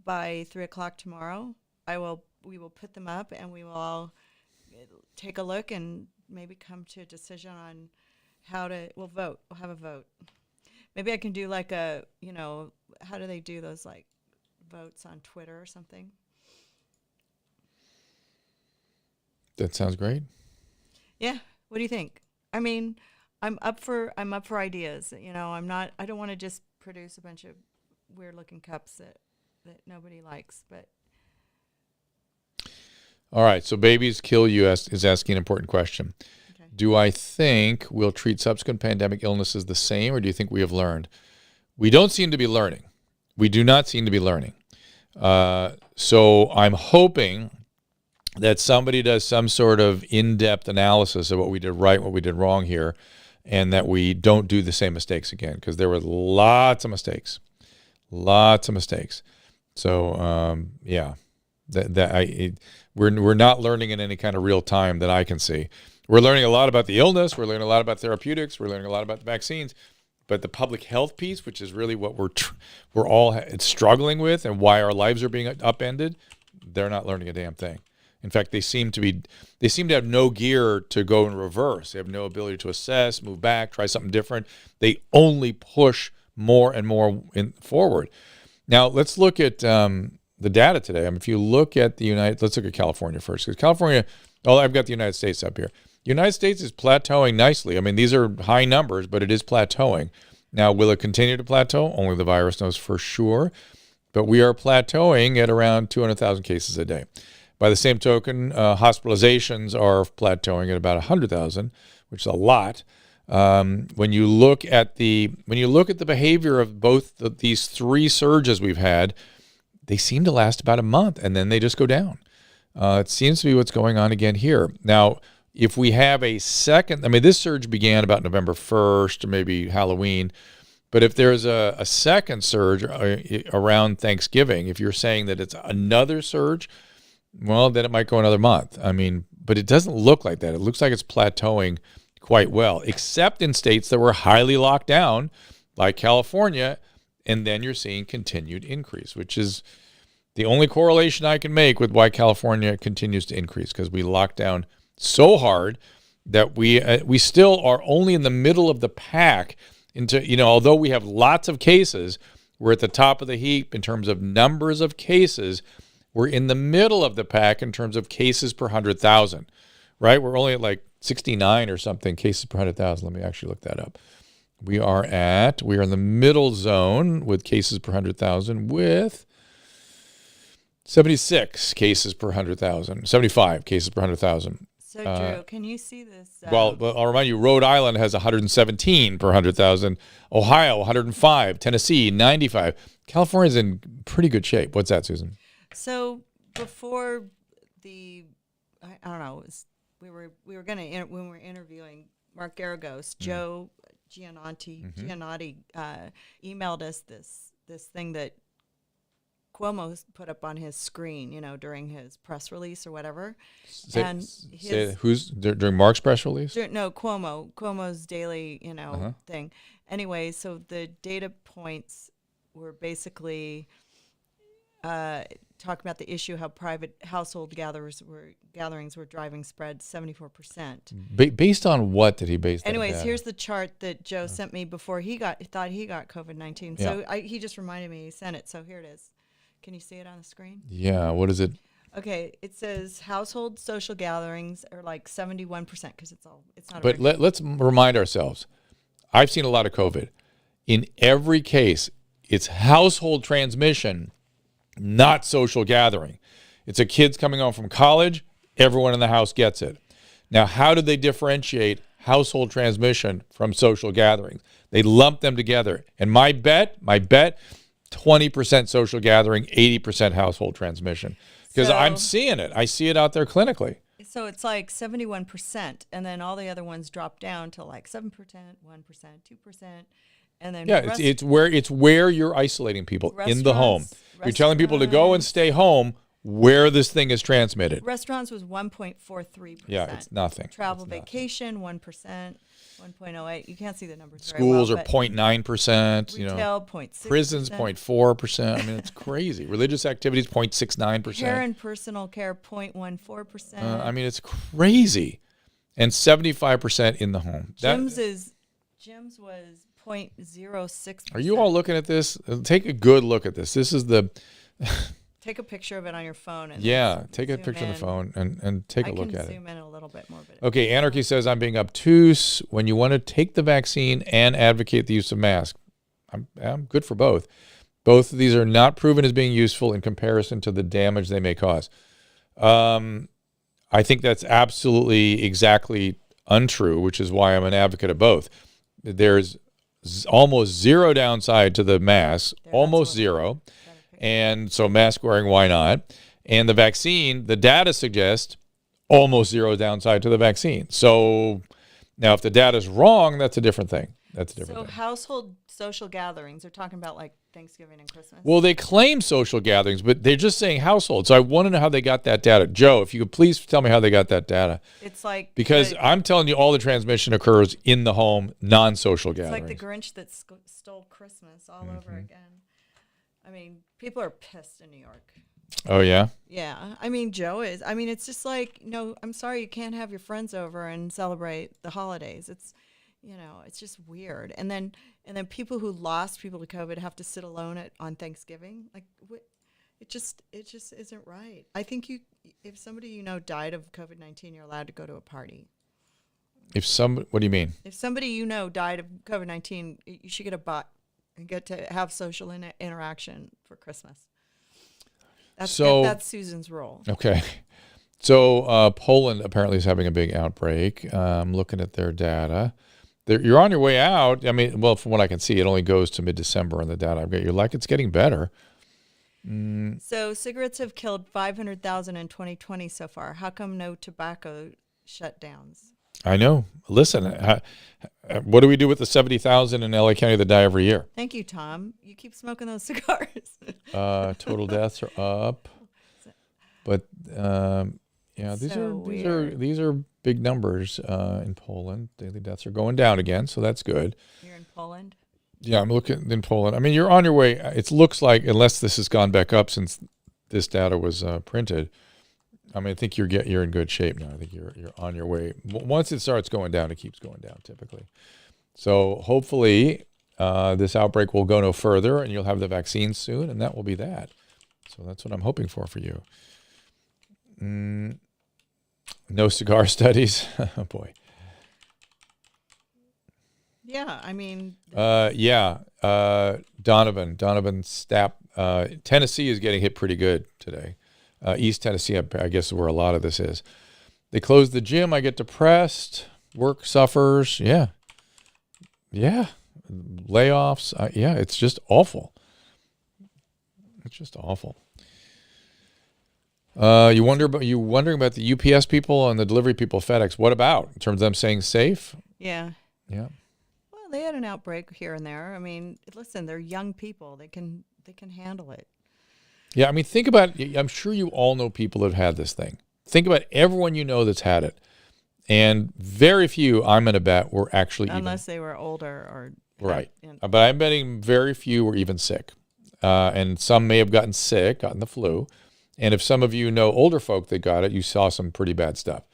by 3 o'clock tomorrow, we will put them up, and we will all take a look and maybe come to a decision on we'll vote. We'll have a vote. Maybe I can do like how do they do those like votes on Twitter or something? That sounds great. Yeah. What do you think? I mean, I'm up for ideas. I don't want to just produce a bunch of weird looking cups that nobody likes, but All right, so Babies Kill You is asking an important question. Okay. Do I think we'll treat subsequent pandemic illnesses the same, or do you think we have learned? We don't seem to be learning. We do not seem to be learning. So I'm hoping that somebody does some sort of in-depth analysis of what we did right, what we did wrong here, and that we don't do the same mistakes again, because there were lots of mistakes. So, yeah. We're not learning in any kind of real time that I can see. We're learning a lot about the illness. We're learning a lot about therapeutics. We're learning a lot about the vaccines. But the public health piece, which is really what we're all struggling with and why our lives are being upended, they're not learning a damn thing. In fact, they seem to have no gear to go in reverse. They have no ability to assess, move back, try something different. They only push more and more forward. Now, let's look at the data today. I mean, if you look at let's look at California first, because California, I've got the United States up here. The United States is plateauing nicely. I mean, these are high numbers, but it is plateauing. Now, will it continue to plateau? Only the virus knows for sure. But we are plateauing at around 200,000 cases a day. By the same token, hospitalizations are plateauing at about 100,000, which is a lot. When you look at the behavior of both these three surges we've had, they seem to last about a month, and then they just go down. It seems to be what's going on again here. Now, if we have a second, I mean, this surge began about November 1st or maybe Halloween. But if there's a second surge around Thanksgiving, if you're saying that it's another surge, well, then it might go another month. I mean, but it doesn't look like that. It looks like it's plateauing quite well, except in states that were highly locked down, like California, and then you're seeing continued increase, which is the only correlation I can make with why California continues to increase, because we locked down so hard that we still are only in the middle of the pack. Although we have lots of cases, we're at the top of the heap in terms of numbers of cases. We're in the middle of the pack in terms of cases per 100,000, right? We're only at like 69 or something cases per 100,000. Let me actually look that up. We are in the middle zone with cases per 100,000 with 76 cases per 100,000, 75 cases per 100,000. So, Drew, can you see this? Well, I'll remind you, Rhode Island has 117 per 100,000. Ohio, 105. Tennessee, 95. California's in pretty good shape. What's that, Susan? So before I don't know, we were going to, when we were interviewing Mark Garagos, Joe Giannotti emailed us this thing that Cuomo put up on his screen, during his press release or whatever. Who's during Mark's press release? No, Cuomo's daily, thing. Anyway, so the data points were basically talking about the issue how private household gatherings were driving spread 74%. Based on what did he base that? Anyways, here's the chart that Joe sent me before he thought he got COVID-19. So he just reminded me he sent it. So here it is. Can you see it on the screen? Yeah. What is it? Okay. It says household social gatherings are like 71% because it's not. But let's remind ourselves. I've seen a lot of COVID. In every case, it's household transmission, not social gathering. It's a kid's coming home from college. Everyone in the house gets it. Now, how do they differentiate household transmission from social gatherings? They lump them together. And my bet, 20% social gathering, 80% household transmission. Because I'm seeing it. I see it out there clinically. So it's like 71%, and then all the other ones drop down to like 7%, 1%, 2%, and then it's where you're isolating people in the home. You're telling people to go and stay home where this thing is transmitted. Restaurants was 1.43%. Yeah, it's nothing. Travel vacation 1%, 1.08. You can't see the numbers. Schools very well, are 0.9%. Retail 0.6%. Prisons 0.4%. I mean, it's crazy. Religious activities 0.69%. Care and personal care 0.14%. I mean, it's crazy, and 75% in the home. Gyms was 0.06%. Are you all looking at this? Take a good look at this. This is the. Take a picture of it on your phone. And take a picture on the phone and take a look at it. I can zoom in a little bit more. Okay, Anarchy says, I'm being obtuse. When you want to take the vaccine and advocate the use of masks, I'm good for both. Both of these are not proven as being useful in comparison to the damage they may cause. I think that's absolutely exactly untrue, which is why I'm an advocate of both. There's almost zero downside to the mask, almost zero. And so mask wearing, why not? And the vaccine, the data suggests almost zero downside to the vaccine. So now if the data is wrong, that's a different thing. So household social gatherings, they're talking about like Thanksgiving and Christmas. Well, they claim social gatherings, but they're just saying household. So I want to know how they got that data. Joe, if you could please tell me how they got that data. It's like... Because I'm telling you all the transmission occurs in the home, non-social gatherings. It's like the Grinch that stole Christmas all over again. I mean, people are pissed in New York. Oh, yeah? Yeah, I mean, Joe is. I mean, it's just like, I'm sorry you can't have your friends over and celebrate the holidays. It's just weird. And then people who lost people to COVID have to sit alone on Thanksgiving. Like, it just isn't right. I think if somebody died of COVID-19, you're allowed to go to a party. What do you mean? If somebody died of COVID-19, you should get a butt and get to have social interaction for Christmas. That's Susan's role. Okay. So Poland apparently is having a big outbreak. I'm looking at their data. You're on your way out. I mean, well, from what I can see, it only goes to mid-December on the data I've got. You're like, it's getting better. So cigarettes have killed 500,000 in 2020 so far. How come no tobacco shutdowns? I know. Listen, what do we do with the 70,000 in LA County that die every year? Thank you, Tom. You keep smoking those cigars. Total deaths are up, but these are big numbers in Poland. Daily deaths are going down again, so that's good. You're in Poland? Yeah, I'm looking in Poland. I mean, you're on your way. It looks like, unless this has gone back up since this data was printed. I mean, I think you're in good shape now. I think you're on your way. Once it starts going down, it keeps going down typically. So hopefully this outbreak will go no further, and you'll have the vaccine soon, and that will be that. So that's what I'm hoping for you. No cigar studies. Oh boy. Yeah, I mean. Donovan Stapp. Tennessee is getting hit pretty good today. East Tennessee, I guess, is where a lot of this is. They close the gym. I get depressed. Work suffers. Yeah. Layoffs. It's just awful. It's just awful. You're wondering about the UPS people and the delivery people, FedEx. What about in terms of them staying safe? Yeah. Yeah. Well, they had an outbreak here and there. I mean, listen, they're young people. They can handle it. Yeah, I mean, think about it. I'm sure you all know people that have had this thing. Think about everyone you know that's had it. And very few, I'm going to bet, were actually unless they were older or... Right. But I'm betting very few were even sick. And some may have gotten the flu. And if some of you know older folk that got it, you saw some pretty bad stuff.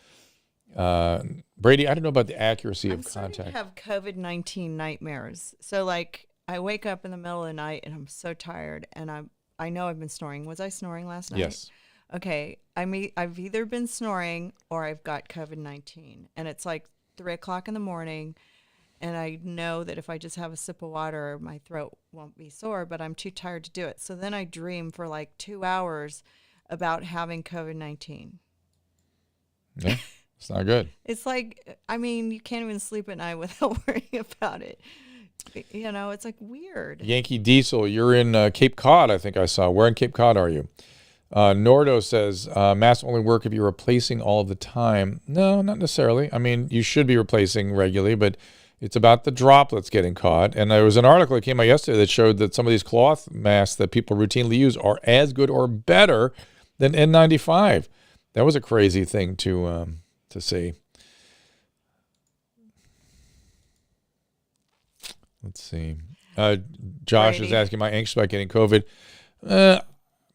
Brady, I don't know about the accuracy of contact. I have COVID-19 nightmares. So, like, I wake up in the middle of the night and I'm so tired, and I know I've been snoring. Was I snoring last night? Yes. Okay. I've either been snoring or I've got COVID-19. And it's like 3 o'clock in the morning, and I know that if I just have a sip of water, my throat won't be sore, but I'm too tired to do it. So then I dream for like 2 hours about having COVID-19. Yeah, it's not good. It's like, I mean, you can't even sleep at night without worrying about it. It's like weird. Yankee Diesel, you're in Cape Cod, I think I saw. Where in Cape Cod are you? Nordo says, masks only work if you're replacing all the time. No, not necessarily. I mean, you should be replacing regularly, but it's about the droplets getting caught. And there was an article that came out yesterday that showed that some of these cloth masks that people routinely use are as good or better than N95. That was a crazy thing to see. Let's see. Josh is asking, am I anxious about getting COVID?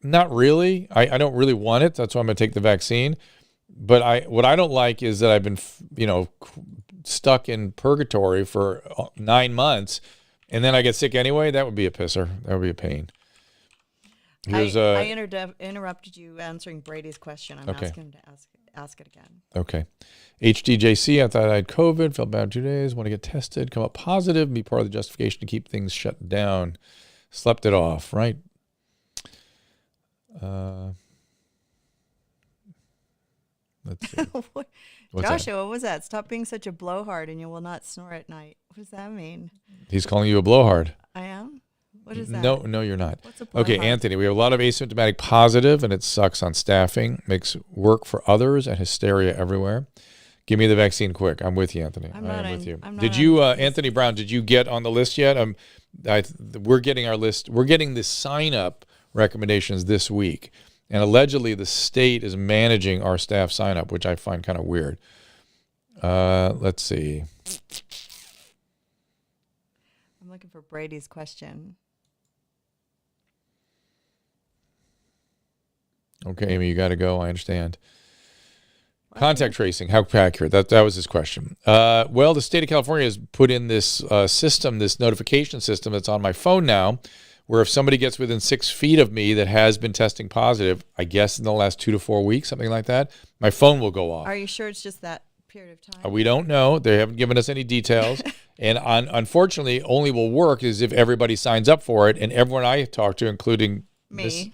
Not really. I don't really want it. That's why I'm going to take the vaccine. But what I don't like is that I've been, stuck in purgatory for 9 months, and then I get sick anyway. That would be a pisser. That would be a pain. I interrupted you answering Brady's question. I'm asking him to ask it again. Okay. HDJC, I thought I had COVID, felt bad 2 days, want to get tested, come up positive, be part of the justification to keep things shut down. Slept it off, right? Let's see. Joshua, what was that? Stop being such a blowhard and you will not snore at night. What does that mean? He's calling you a blowhard. I am? What is that? No, you're not. What's a blowhard? Okay, Anthony, we have a lot of asymptomatic positive, and it sucks on staffing, makes work for others, and hysteria everywhere. Give me the vaccine quick. I'm with you, Anthony. I am with you. Did you, Anthony Brown, did you get on the list yet? We're getting our list. We're getting the sign-up recommendations this week. And allegedly, the state is managing our staff sign-up, which I find kind of weird. Let's see. I'm looking for Brady's question. Okay, Amy, you got to go. I understand. Contact tracing, how accurate? That was his question. Well, the state of California has put in this system, this notification system that's on my phone now, where if somebody gets within 6 feet of me that has been testing positive, I guess in the last 2 to 4 weeks, something like that, my phone will go off. Are you sure it's just that period of time? We don't know. They haven't given us any details. And unfortunately, only will work is if everybody signs up for it. And everyone I talk to, including me,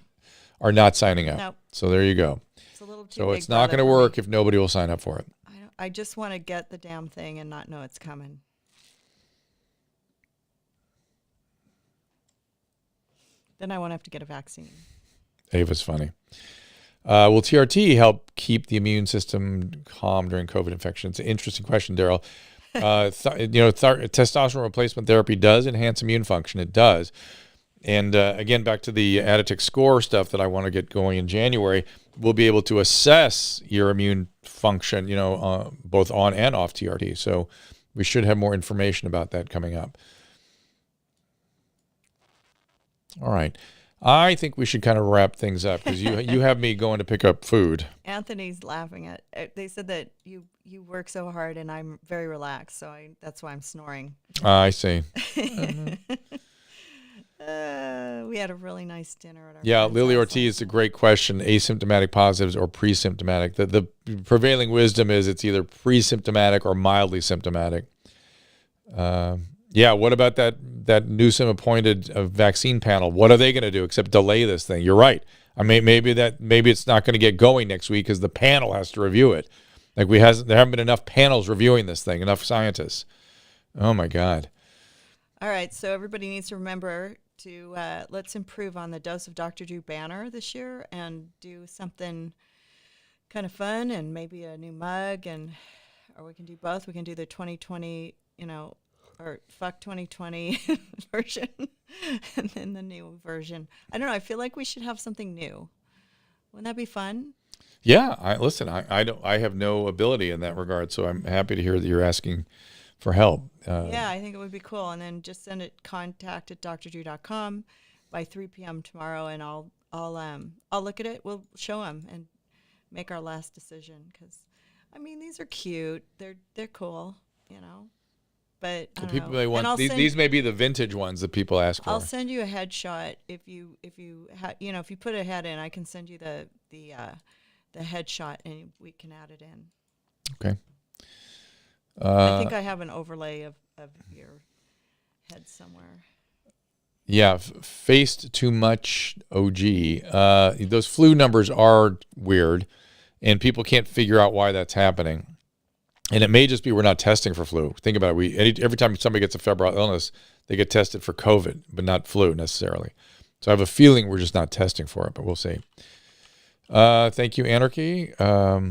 are not signing up. Nope. So there you go. It's a little too So big it's not going to work if nobody will sign up for it. I just want to get the damn thing and not know it's coming. Then I won't have to get a vaccine. Ava's funny. Will TRT help keep the immune system calm during COVID infection? It's an interesting question, Daryl. Testosterone replacement therapy does enhance immune function. It does. And again, back to the Addict score stuff that I want to get going in January, we'll be able to assess your immune function, both on and off TRT. So we should have more information about that coming up. All right. I think we should kind of wrap things up because you have me going to pick up food. Anthony's laughing at. They said that you work so hard and I'm very relaxed, so that's why I'm snoring. I see. We had a really nice dinner at our. Yeah, Lily Ortiz, a great question. Asymptomatic positives or pre-symptomatic? The prevailing wisdom is it's either pre-symptomatic or mildly symptomatic. Yeah, what about that Newsom appointed vaccine panel? What are they going to do except delay this thing? You're right. I mean, maybe it's not going to get going next week because the panel has to review it. Like there haven't been enough panels reviewing this thing, enough scientists. Oh my God. All right, so everybody needs to remember to let's improve on the Dose of Dr. Drew banner this year and do something kind of fun and maybe a new mug or we can do both. We can do the 2020, or fuck 2020 version and then the new version. I don't know. I feel like we should have something new. Wouldn't that be fun? Yeah. I have no ability in that regard, so I'm happy to hear that you're asking for help. Yeah, I think it would be cool. And then just send it contact@drdrew.com by 3 p.m. tomorrow, and I'll look at it. We'll show them and make our last decision because, these are cute. They're cool, But I don't know. May want these may be the vintage ones that people ask for. I'll send you a headshot if you put a head in. I can send you the headshot and we can add it in. Okay. I think I have an overlay of your head somewhere. Yeah, faced too much OG. Those flu numbers are weird, and people can't figure out why that's happening. And it may just be we're not testing for flu. Think about it. Every time somebody gets a febrile illness, they get tested for COVID, but not flu necessarily. So I have a feeling we're just not testing for it, but we'll see. Thank you, Anarchy. How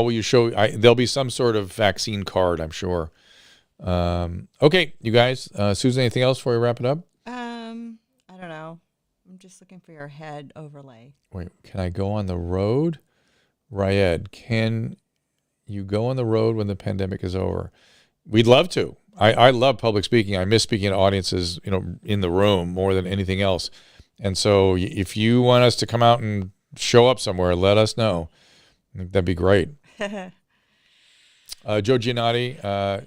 will you show? There'll be some sort of vaccine card, I'm sure. Okay, you guys. Susan, anything else before we wrap it up? I don't know. I'm just looking for your head overlay. Wait, can I go on the road? Ryed, can you go on the road when the pandemic is over? We'd love to. I love public speaking. I miss speaking to audiences, in the room more than anything else. And so if you want us to come out and show up somewhere, let us know. I think that'd be great. Joe Giannotti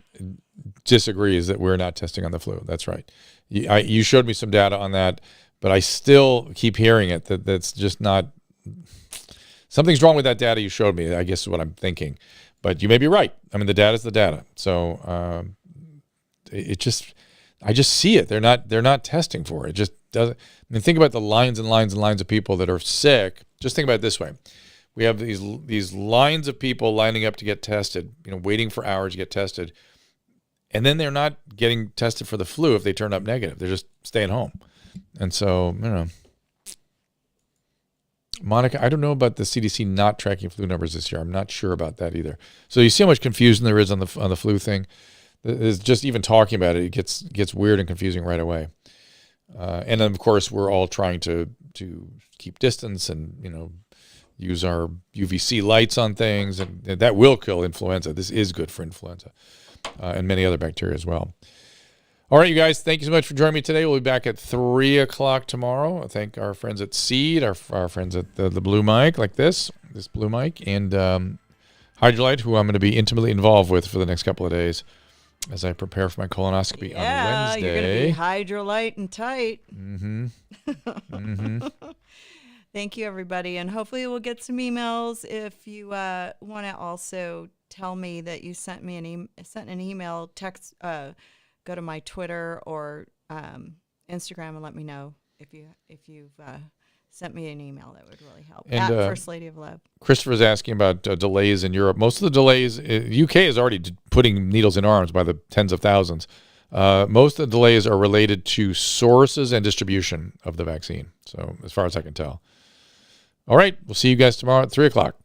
disagrees that we're not testing on the flu. That's right. You showed me some data on that, but I still keep hearing it that's just not. Something's wrong with that data you showed me, I guess is what I'm thinking. But you may be right. The data's the data. So I just see it. They're not testing for it. It just doesn't. Think about the lines and lines and lines of people that are sick. Just think about it this way. We have these lines of people lining up to get tested, waiting for hours to get tested. And then they're not getting tested for the flu if they turn up negative. They're just staying home. And so, Monica, I don't know about the CDC not tracking flu numbers this year. I'm not sure about that either. So you see how much confusion there is on the flu thing. It's just even talking about it, it gets weird and confusing right away. And then of course we're all trying to keep distance and use our UVC lights on things, and that will kill influenza. This is good for influenza and many other bacteria as well. All right, you guys, thank you so much for joining me today. We'll be back at 3 o'clock tomorrow. I thank our friends at Seed, our friends at the Blue Mic, like this Blue Mic, and Hydrolite, who I'm going to be intimately involved with for the next couple of days as I prepare for my colonoscopy on Wednesday. You're going to be hydrolite and tight. Mm-hmm. Mm-hmm. Thank you, everybody. And hopefully we'll get some emails. If you want to also tell me that you sent me an email, text, go to my Twitter or Instagram and let me know if you've sent me an email. That would really help. And, at First Lady of Love. Christopher's asking about delays in Europe. Most of the delays, UK is already putting needles in arms by the tens of thousands. Most of the delays are related to sources and distribution of the vaccine. So as far as I can tell. All right, we'll see you guys tomorrow at 3 o'clock.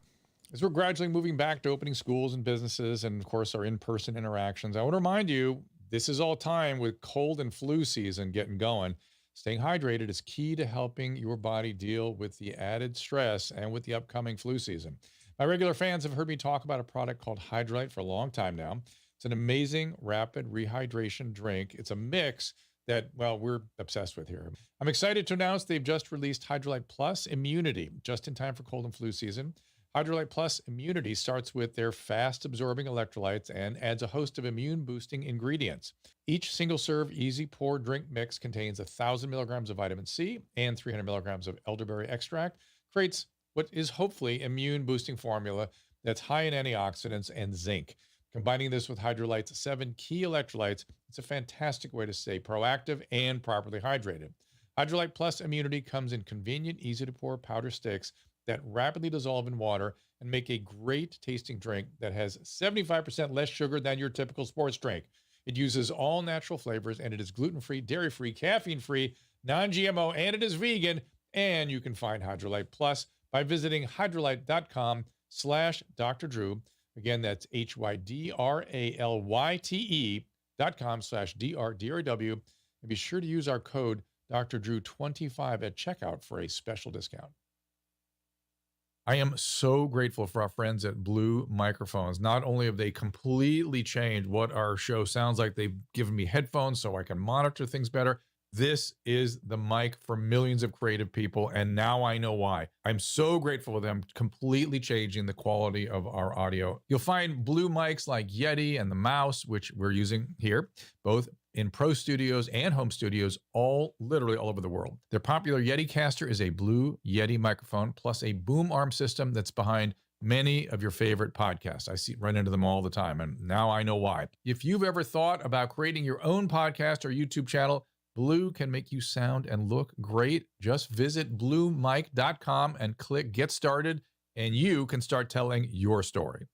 As we're gradually moving back to opening schools and businesses and, of course, our in-person interactions, I want to remind you, this is all time with cold and flu season getting going. Staying hydrated is key to helping your body deal with the added stress and with the upcoming flu season. My regular fans have heard me talk about a product called Hydrolite for a long time now. It's an amazing rapid rehydration drink. It's a mix that, well, we're obsessed with here. I'm excited to announce they've just released Hydrolite Plus Immunity, just in time for cold and flu season. Hydrolite Plus Immunity starts with their fast-absorbing electrolytes and adds a host of immune-boosting ingredients. Each single-serve, easy-pour drink mix contains 1,000 milligrams of vitamin C and 300 milligrams of elderberry extract, creates what is hopefully immune-boosting formula that's high in antioxidants and zinc. Combining this with Hydrolite's 7 key electrolytes, it's a fantastic way to stay proactive and properly hydrated. Hydrolite Plus Immunity comes in convenient, easy-to-pour powder sticks that rapidly dissolve in water and make a great tasting drink that has 75% less sugar than your typical sports drink. It uses all natural flavors, and it is gluten-free, dairy-free, caffeine-free, non-GMO, and it is vegan. And you can find Hydrolite Plus by visiting hydrolite.com/Dr. Drew. Again, that's HYDRALYTE.com/DRDRW. And be sure to use our code Dr. Drew 25 at checkout for a special discount. I am so grateful for our friends at Blue Microphones. Not only have they completely changed what our show sounds like, they've given me headphones so I can monitor things better. This is the mic for millions of creative people, and now I know why. I'm so grateful for them completely changing the quality of our audio. You'll find Blue mics like Yeti and the Mouse, which we're using here, both in pro studios and home studios, literally all over the world. Their popular Yeti caster is a Blue Yeti microphone, plus a boom arm system that's behind many of your favorite podcasts. I run into them all the time, and now I know why. If you've ever thought about creating your own podcast or YouTube channel, Blue can make you sound and look great. Just visit bluemic.com and click Get Started, and you can start telling your story.